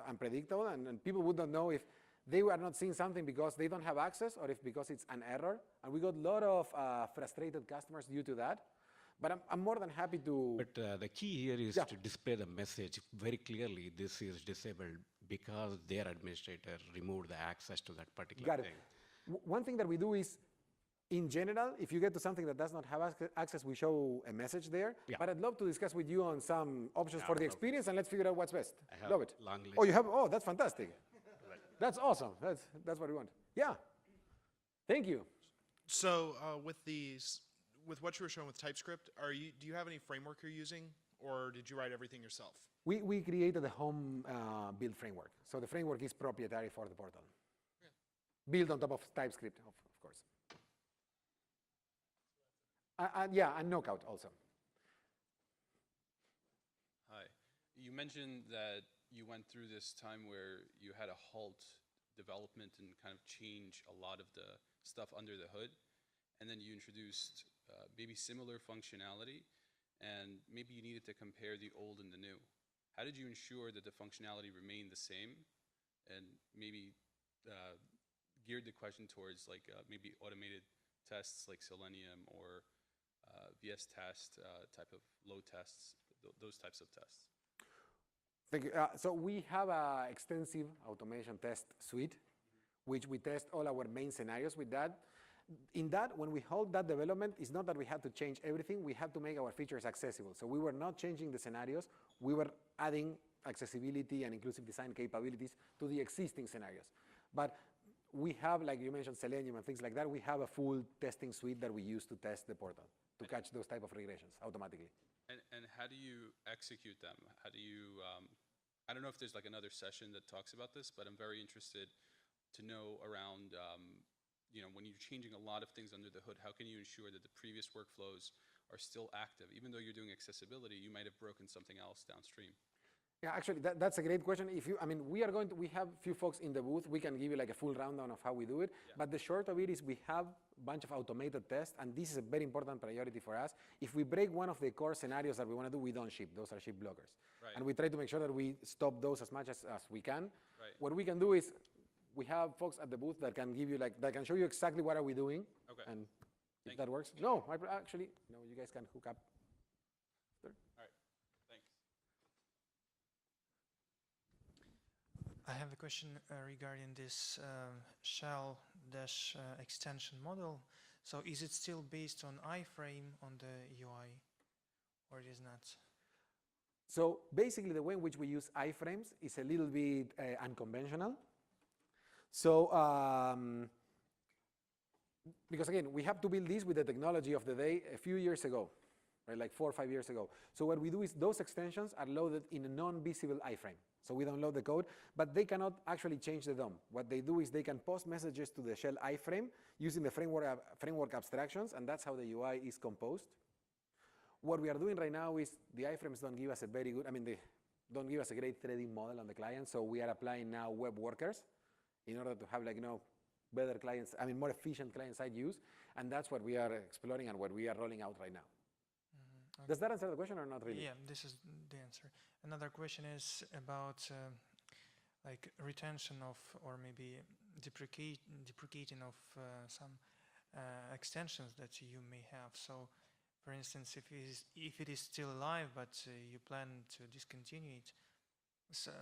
unpredictable, and people would not know if they were not seeing something because they don't have access or if because it's an error. And we got a lot of frustrated customers due to that. But I'm more than happy to... But the key here is to display the message very clearly. This is disabled because their administrator removed the access to that particular Got it. thing. One thing that we do is, in general, if you get to something that does not have access, we show a message there. Yeah. But I'd love to discuss with you on some options Yeah, for the no. experience, and let's figure out what's best. I have Love it. long list. Oh, you have? Oh, that's fantastic. That's awesome. That's what we want. Yeah. Thank you. So with what you were showing with TypeScript, do you have any framework you're using, or did you write everything yourself? We created the home build framework. So the framework is proprietary for the portal. Built on top of TypeScript, of course. Yeah, and Knockout also. Hi. You mentioned that you went through this time where you had to halt development and kind of change a lot of the stuff under the hood, and then you introduced maybe similar functionality, and maybe you needed to compare the old and the new. How did you ensure that the functionality remained the same, and maybe geared the question towards like maybe automated tests like Selenium or VS test type of load tests, those types of tests? Thank you. So we have an extensive automation test suite, which we test all our main scenarios with that. In that, when we hold that development, it's not that we had to change everything, we had to make our features accessible. So we were not changing the scenarios, we were adding accessibility and inclusive design capabilities to the existing scenarios. But we have, like you mentioned, Selenium and things like that, we have a full testing suite that we use to test the portal, to catch those type of regressions automatically. And how do you execute them? How do you, I don't know if there's like another session that talks about this, but I'm very interested to know around, you know, when you're changing a lot of things under the hood, how can you ensure that the previous workflows are still active? Even though you're doing accessibility, you might have broken something else downstream. Yeah, actually, that's a great question. We have a few folks in the booth. We can give you like a full rundown of how we do it. Yeah. But the short of it is we have a bunch of automated tests, and this is a very important priority for us. If we break one of the core scenarios that we want to do, we don't ship. Those are ship blockers. Right. And we try to make sure that we stop those as much as we can. Right. What we can do is we have folks at the booth that can give you that can show you exactly what are we doing. Okay. And if that works. No, actually, no, you guys can hook up. All right. Thanks. I have a question regarding this shell-extension model. So is it still based on iframe on the UI, or it is not? So basically the way in which we use iframes is a little bit unconventional. So, because again, we have to build this with the technology of the day a few years ago, right, like 4 or 5 years ago. So what we do is those extensions are loaded in a non-visible iframe. So we don't load the code, but they cannot actually change the DOM. What they do is they can post messages to the shell iframe using the framework abstractions, and that's how the UI is composed. What we are doing right now is the iframes don't give us a very good, they don't give us a great threading model on the client, so we are applying now web workers in order to have better clients, more efficient client-side use, and that's what we are exploring and what we are rolling out right now. Mm-hmm. Okay. Does that answer the question or not really? Yeah, this is the answer. Another question is about retention of, or maybe deprecating of some extensions that you may have. So, for instance, if it is still alive but you plan to discontinue it, so,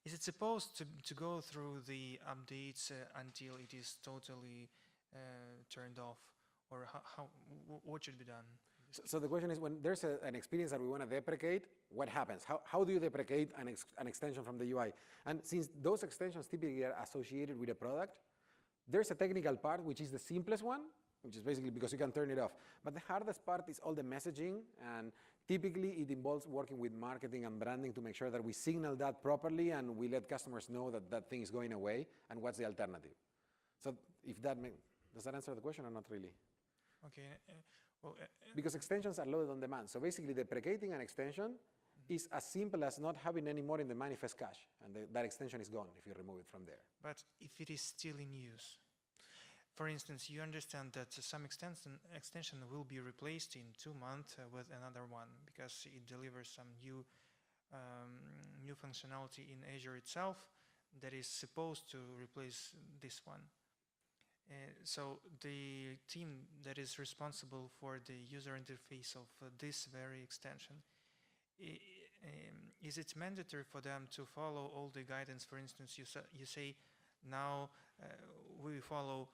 is it supposed to go through the updates until it is totally turned off, or what should be done? So the question is, when there's an experience that we want to deprecate, what happens? How do you deprecate an extension from the UI? And since those extensions typically are associated with a product, there's a technical part which is the simplest one, which is basically because you can turn it off. But the hardest part is all the messaging, and typically it involves working with marketing and branding to make sure that we signal that properly and we let customers know that that thing is going away and what's the alternative. So if that does that answer the question or not really? Okay. Because extensions are loaded on demand. So basically deprecating an extension is as simple as not having any more in the manifest cache, and that extension is gone if you remove it from there. But if it is still in use, for instance, you understand that some extension will be replaced in 2 months with another one because it delivers some new functionality in Azure itself that is supposed to replace this one. So the team that is responsible for the user interface of this very extension, is it mandatory for them to follow all the guidance? For instance, you say now we follow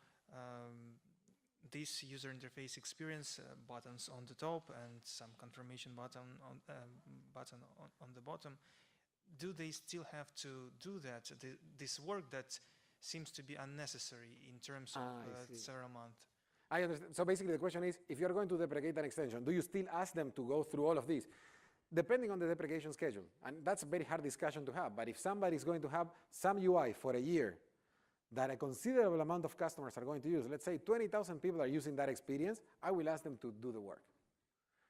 this user interface experience buttons on the top and some confirmation button on the bottom. Do they still have to do that? This work that seems to be unnecessary in terms of several months. I understand. So basically the question is, if you're going to deprecate an extension, do you still ask them to go through all of this? Depending on the deprecation schedule. And that's a very hard discussion to have. But if somebody is going to have some UI for a year that a considerable amount of customers are going to use, let's say 20,000 people are using that experience, I will ask them to do the work.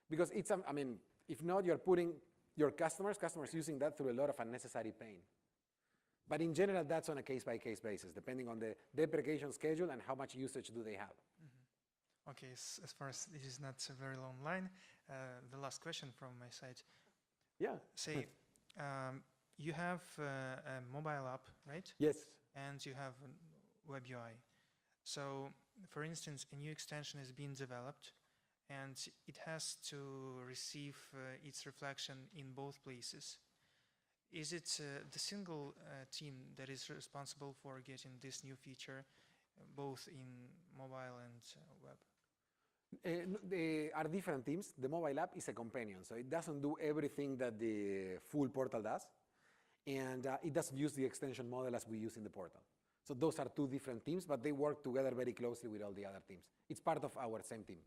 Because it's, I mean, if not, you're putting your customers using that through a lot of unnecessary pain. But in general, that's on a case-by-case basis, depending on the deprecation schedule and how much usage do they have. Okay, as far as this is not a very long line, the last question from my side. Yeah. Say, you have a mobile app, right? Yes. And you have a web UI. So, for instance, a new extension is being developed, and it has to receive its reflection in both places. Is it the single team that is responsible for getting this new feature, both in mobile and web? There are different teams. The mobile app is a companion, so it doesn't do everything that the full portal does, and it doesn't use the extension model as we use in the portal. So those are two different teams, but they work together very closely with all the other teams. It's part of our same team.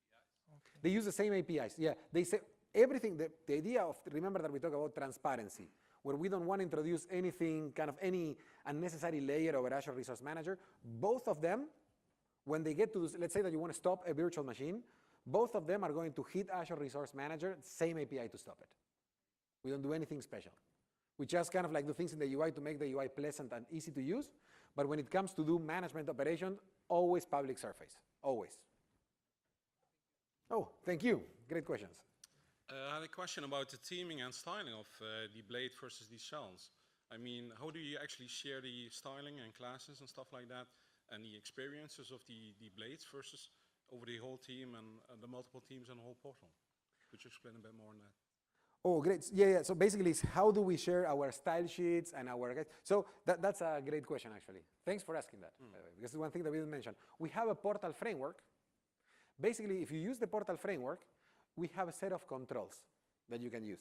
Same APIs? Okay. They use the same APIs, yeah. They say everything, the idea of, remember that we talk about transparency, where we don't want to introduce anything, kind of any unnecessary layer over Azure Resource Manager. Both of them, when they get to this, let's say that you want to stop a virtual machine, both of them are going to hit Azure Resource Manager, same API to stop it. We don't do anything special. We just kind of like do things in the UI to make the UI pleasant and easy to use. But when it comes to do management operation, always public surface, always. Oh, thank you. Great questions. I had a question about the theming and styling of the blade versus the shells. I mean, how do you actually share the styling and classes and stuff like that, and the experiences of the blades versus over the whole team and the multiple teams and the whole portal? Could you explain a bit more on that? Oh, great. Yeah. So basically, it's how do we share our style sheets and our guides? So that's a great question, actually. Thanks for asking that, by the way, because it's one thing that we didn't mention. We have a portal framework. Basically, if you use the portal framework, we have a set of controls that you can use.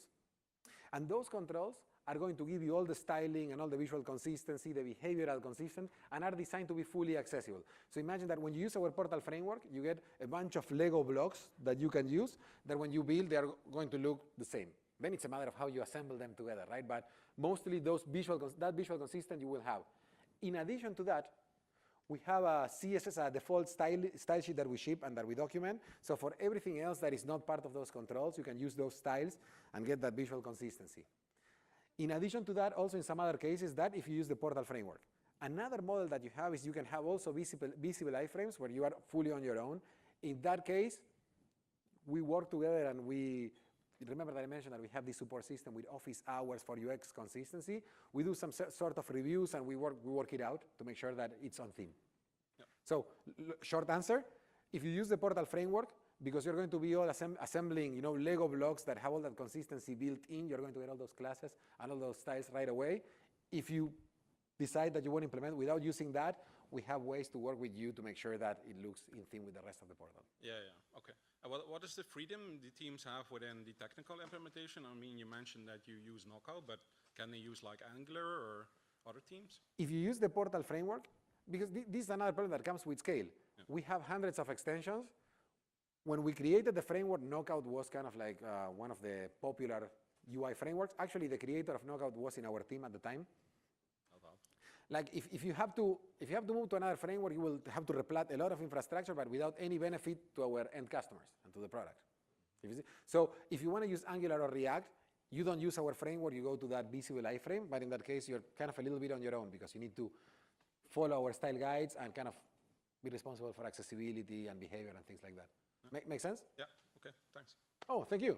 And those controls are going to give you all the styling and all the visual consistency, the behavioral consistency, and are designed to be fully accessible. So imagine that when you use our portal framework, you get a bunch of Lego blocks that you can use, that when you build, they are going to look the same. Then it's a matter of how you assemble them together, right? But mostly that visual consistency you will have. In addition to that, we have a CSS, a default style sheet that we ship and that we document. So for everything else that is not part of those controls, you can use those styles and get that visual consistency. In addition to that, also in some other cases, that if you use the portal framework. Another model that you have is you can have also visible iframes where you are fully on your own. In that case, we work together and we, remember that I mentioned that we have this support system with office hours for UX consistency. We do some sort of reviews and we work it out to make sure that it's on theme. Yep. So short answer, if you use the portal framework, because you're going to be all assembling, Lego blocks that have all that consistency built in, you're going to get all those classes and all those styles right away. If you decide that you want to implement without using that, we have ways to work with you to make sure that it looks in theme with the rest of the portal. Yeah, okay. What is the freedom the teams have within the technical implementation? I mean, you mentioned that you use Knockout, but can they use like Angular or other teams? If you use the portal framework, because this is another problem that comes with scale. Yeah. We have hundreds of extensions. When we created the framework, Knockout was kind of like one of the popular UI frameworks. Actually, the creator of Knockout was in our team at the time. Like if you have to move to another framework, you will have to replat a lot of infrastructure, but without any benefit to our end customers and to the product. So if you want to use Angular or React, you don't use our framework, you go to that visible iframe, but in that case, you're kind of a little bit on your own because you need to follow our style guides and kind of be responsible for accessibility and behavior and things like that. Make sense? Yeah, okay, thanks. Oh, thank you.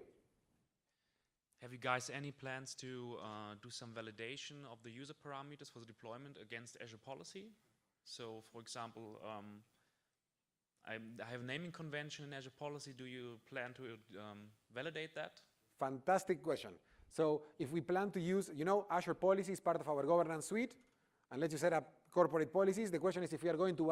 Have you guys any plans to do some validation of the user parameters for the deployment against Azure policy? So, for example, I have a naming convention in Azure policy. Do you plan to validate that? Fantastic question. So if we plan to use, Azure policy is part of our governance suite, and let's just set up corporate policies. The question is if we are going to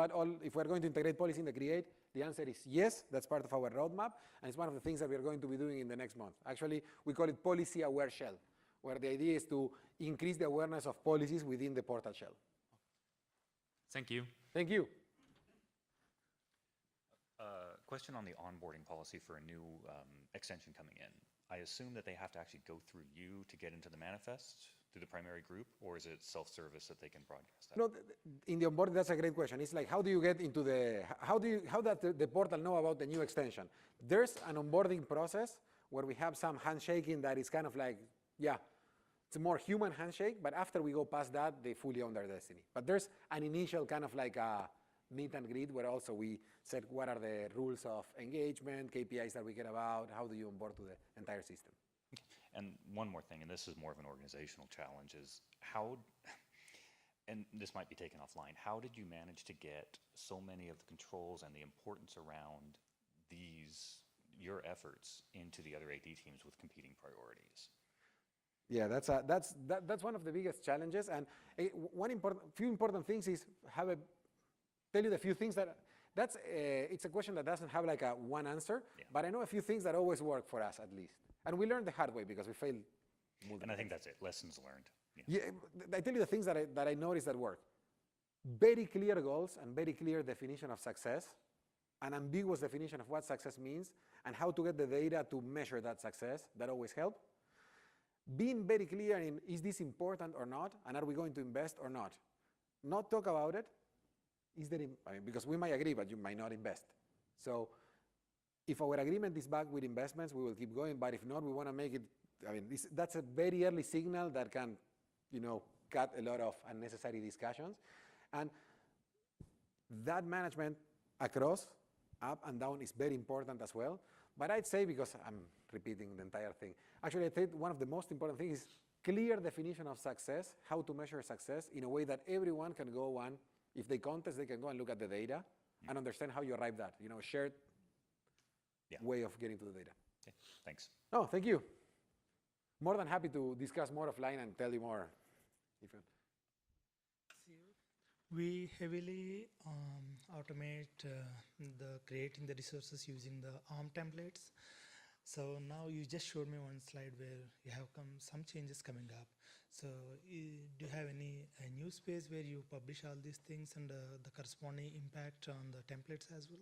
integrate policy in the create. The answer is yes, that's part of our roadmap, and it's one of the things that we are going to be doing in the next month. Actually, we call it policy aware shell, where the idea is to increase the awareness of policies within the portal shell. Thank you. Thank you. Question on the onboarding policy for a new extension coming in. I assume that they have to actually go through you to get into the manifest, through the primary group, or is it self-service that they can broadcast that? No, in the onboarding, that's a great question. It's like, how do you get into how does the portal know about the new extension? There's an onboarding process where we have some handshaking that is kind of like, yeah, it's a more human handshake, but after we go past that, they fully own their destiny. But there's an initial kind of like a meet and greet where also we said what are the rules of engagement, KPIs that we care about, how do you onboard to the entire system. And one more thing, and this is more of an organizational challenge, is how, and this might be taken offline, how did you manage to get so many of the controls and the importance around your efforts into the other AD teams with competing priorities? Yeah, that's one of the biggest challenges, and few important things is tell you the few things it's a question that doesn't have like a one answer, but I know a few things that always work for us at least. And we learned the hard way because we failed multiple And I think times. that's it, lessons learned. Yeah, I tell you the things that I noticed that work. Very clear goals and very clear definition of success, an ambiguous definition of what success means, and how to get the data to measure that success, that always help. Being very clear in, is this important or not, and are we going to invest or not? Not talk about it, because we might agree, but you might not invest. So if our agreement is backed with investments, we will keep going, but if not, we want to make it, that's a very early signal that can, cut a lot of unnecessary discussions. And that management across, up and down, is very important as well. But I'd say, because I'm repeating the entire thing, actually I think one of the most important things is clear definition of success, how to measure success in a way that everyone can go on. If they contest, they can go and look at the data and understand how you arrive at that, shared way of getting to the data. Okay, thanks. Oh, thank you. More than happy to discuss more offline and tell you more. We heavily automate the creating the resources using the ARM templates. So now you just showed me one slide where you have some changes coming up. So do you have any new space where you publish all these things and the corresponding impact on the templates as well?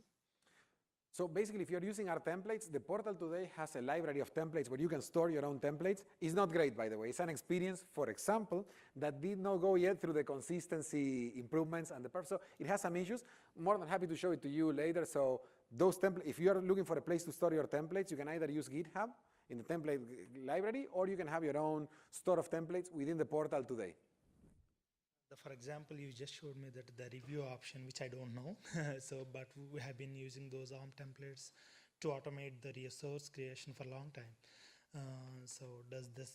So basically, if you're using our templates, the portal today has a library of templates where you can store your own templates. It's not great, by the way. It's an experience, for example, that did not go yet through the consistency improvements and the purpose. So it has some issues. More than happy to show it to you later. So those templates, if you are looking for a place to store your templates, you can either use GitHub in the template library, or you can have your own store of templates within the portal today. For example, you just showed me that the review option, which I don't know. But we have been using those ARM templates to automate the resource creation for a long time. So does this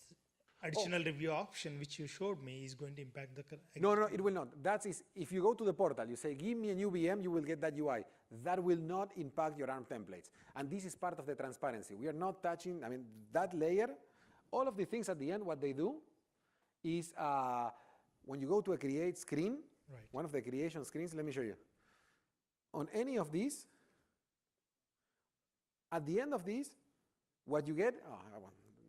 additional review option, which you showed me, is going to impact the... No, it will not. If you go to the portal, you say, give me a new VM, you will get that UI. That will not impact your ARM templates. And this is part of the transparency. We are not touching, that layer. All of the things at the end, what they do is, when you go to a create screen, one of the creation screens, let me show you. On any of these, at the end of these, what you get,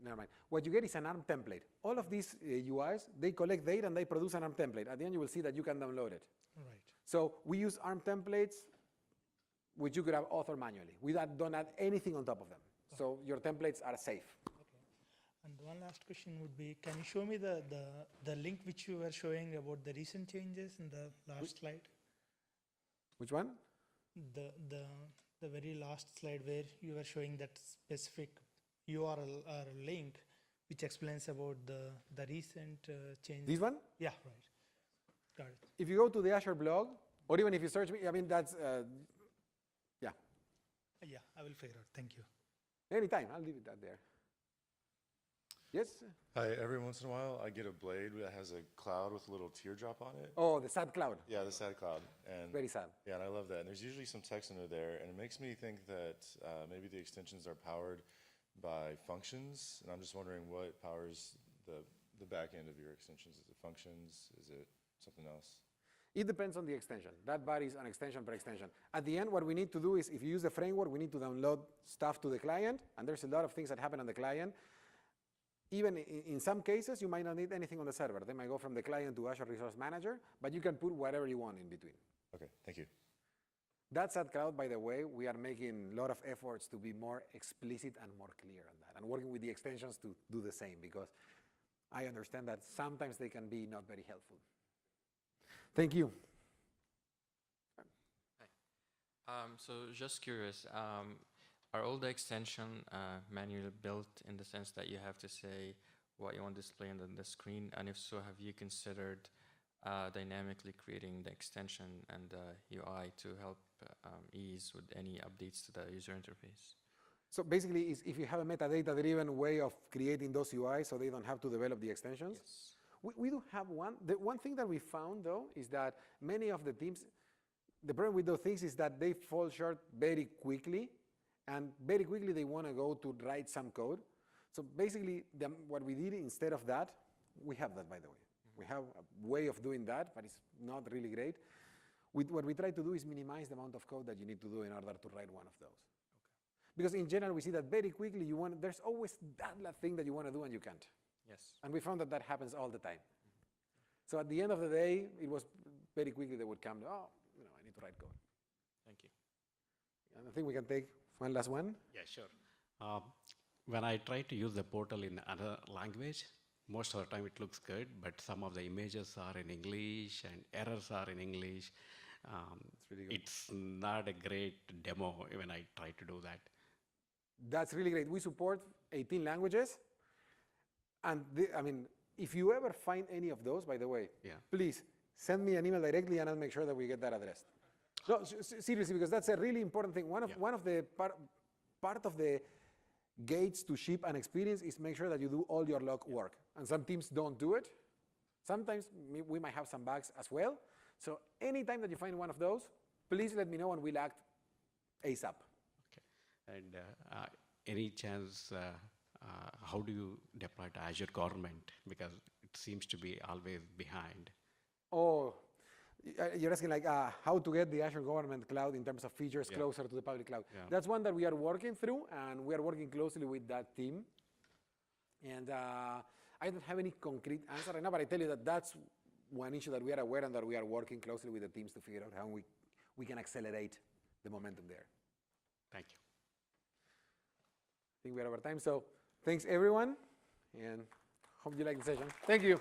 never mind. What you get is an ARM template. All of these UIs, they collect data and they produce an ARM template. At the end, you will see that you can download it. Right. So we use ARM templates, which you could have authored manually. We don't add anything on top of them. So your templates are safe. And one last question would be, can you show me the link which you were showing about the recent changes in the last slide? Which one? The very last slide where you were showing that specific URL or link which explains about the recent changes. This one? Yeah, right. Got it. If you go to the Azure blog, or even if you search me, that's, yeah. Yeah, I will figure out. Thank you. Anytime, I'll leave it that there. Yes? Hi, every once in a while I get a blade that has a cloud with a little teardrop on it. Oh, the sad cloud. Yeah, the sad cloud. And very sad. Yeah, and I love that. And there's usually some text under there, and it makes me think that maybe the extensions are powered by functions, and I'm just wondering what powers the back end of your extensions. Is it functions? Is it something else? It depends on the extension. That varies on extension per extension. At the end, what we need to do is, if you use the framework, we need to download stuff to the client, and there's a lot of things that happen on the client. Even in some cases, you might not need anything on the server. They might go from the client to Azure Resource Manager, but you can put whatever you want in between. Okay, thank you. That's at Cloud, by the way. We are making a lot of efforts to be more explicit and more clear on that, and working with the extensions to do the same, because I understand that sometimes they can be not very helpful. Thank you. Hi. So just curious, are all the extension manually built in the sense that you have to say what you want to display on the screen? And if so, have you considered dynamically creating the extension and the UI to help ease with any updates to the user interface? So basically, if you have a metadata-driven way of creating those UIs so they don't have to develop the extensions, Yes. We do have one. The one thing that we found, though, is that many of the teams, the problem with those things is that they fall short very quickly, and very quickly they want to go to write some code. So basically, what we did instead of that, we have that, by the way. We have a way of doing that, but it's not really great. What we try to do is minimize the amount of code that you need to do in order to write one of those. Okay. Because in general, we see that very quickly there's always that thing that you want to do and you can't. Yes. And we found that happens all the time. So at the end of the day, it was very quickly they would come to, oh, I need to write code. Thank you. And I think we can take one last one. Yeah, sure. When I try to use the portal in another language, most of the time it looks good, but some of the images are in English and errors are in English. Really good. It's not a great demo when I try to do that. That's really great. We support 18 languages. And if you ever find any of those, by the way, please send me an email directly and I'll make sure that we get that addressed. No, seriously, because that's a really important thing. One of the part of the gates to ship an experience is make sure that you do all your log work. And some teams don't do it. Sometimes we might have some bugs as well. So anytime that you find one of those, please let me know and we'll act ASAP. Okay. And any chance, how do you deploy to Azure Government? Because it seems to be always behind. Oh, you're asking like how to get the Azure Government Cloud in terms of features closer to the public cloud. Yeah. That's one that we are working through, and we are working closely with that team. And I don't have any concrete answer right now, but I tell you that that's one issue that we are aware and that we are working closely with the teams to figure out how we can accelerate the momentum there. Thank you. I think we're over time, so thanks everyone, and hope you like the session. Thank you.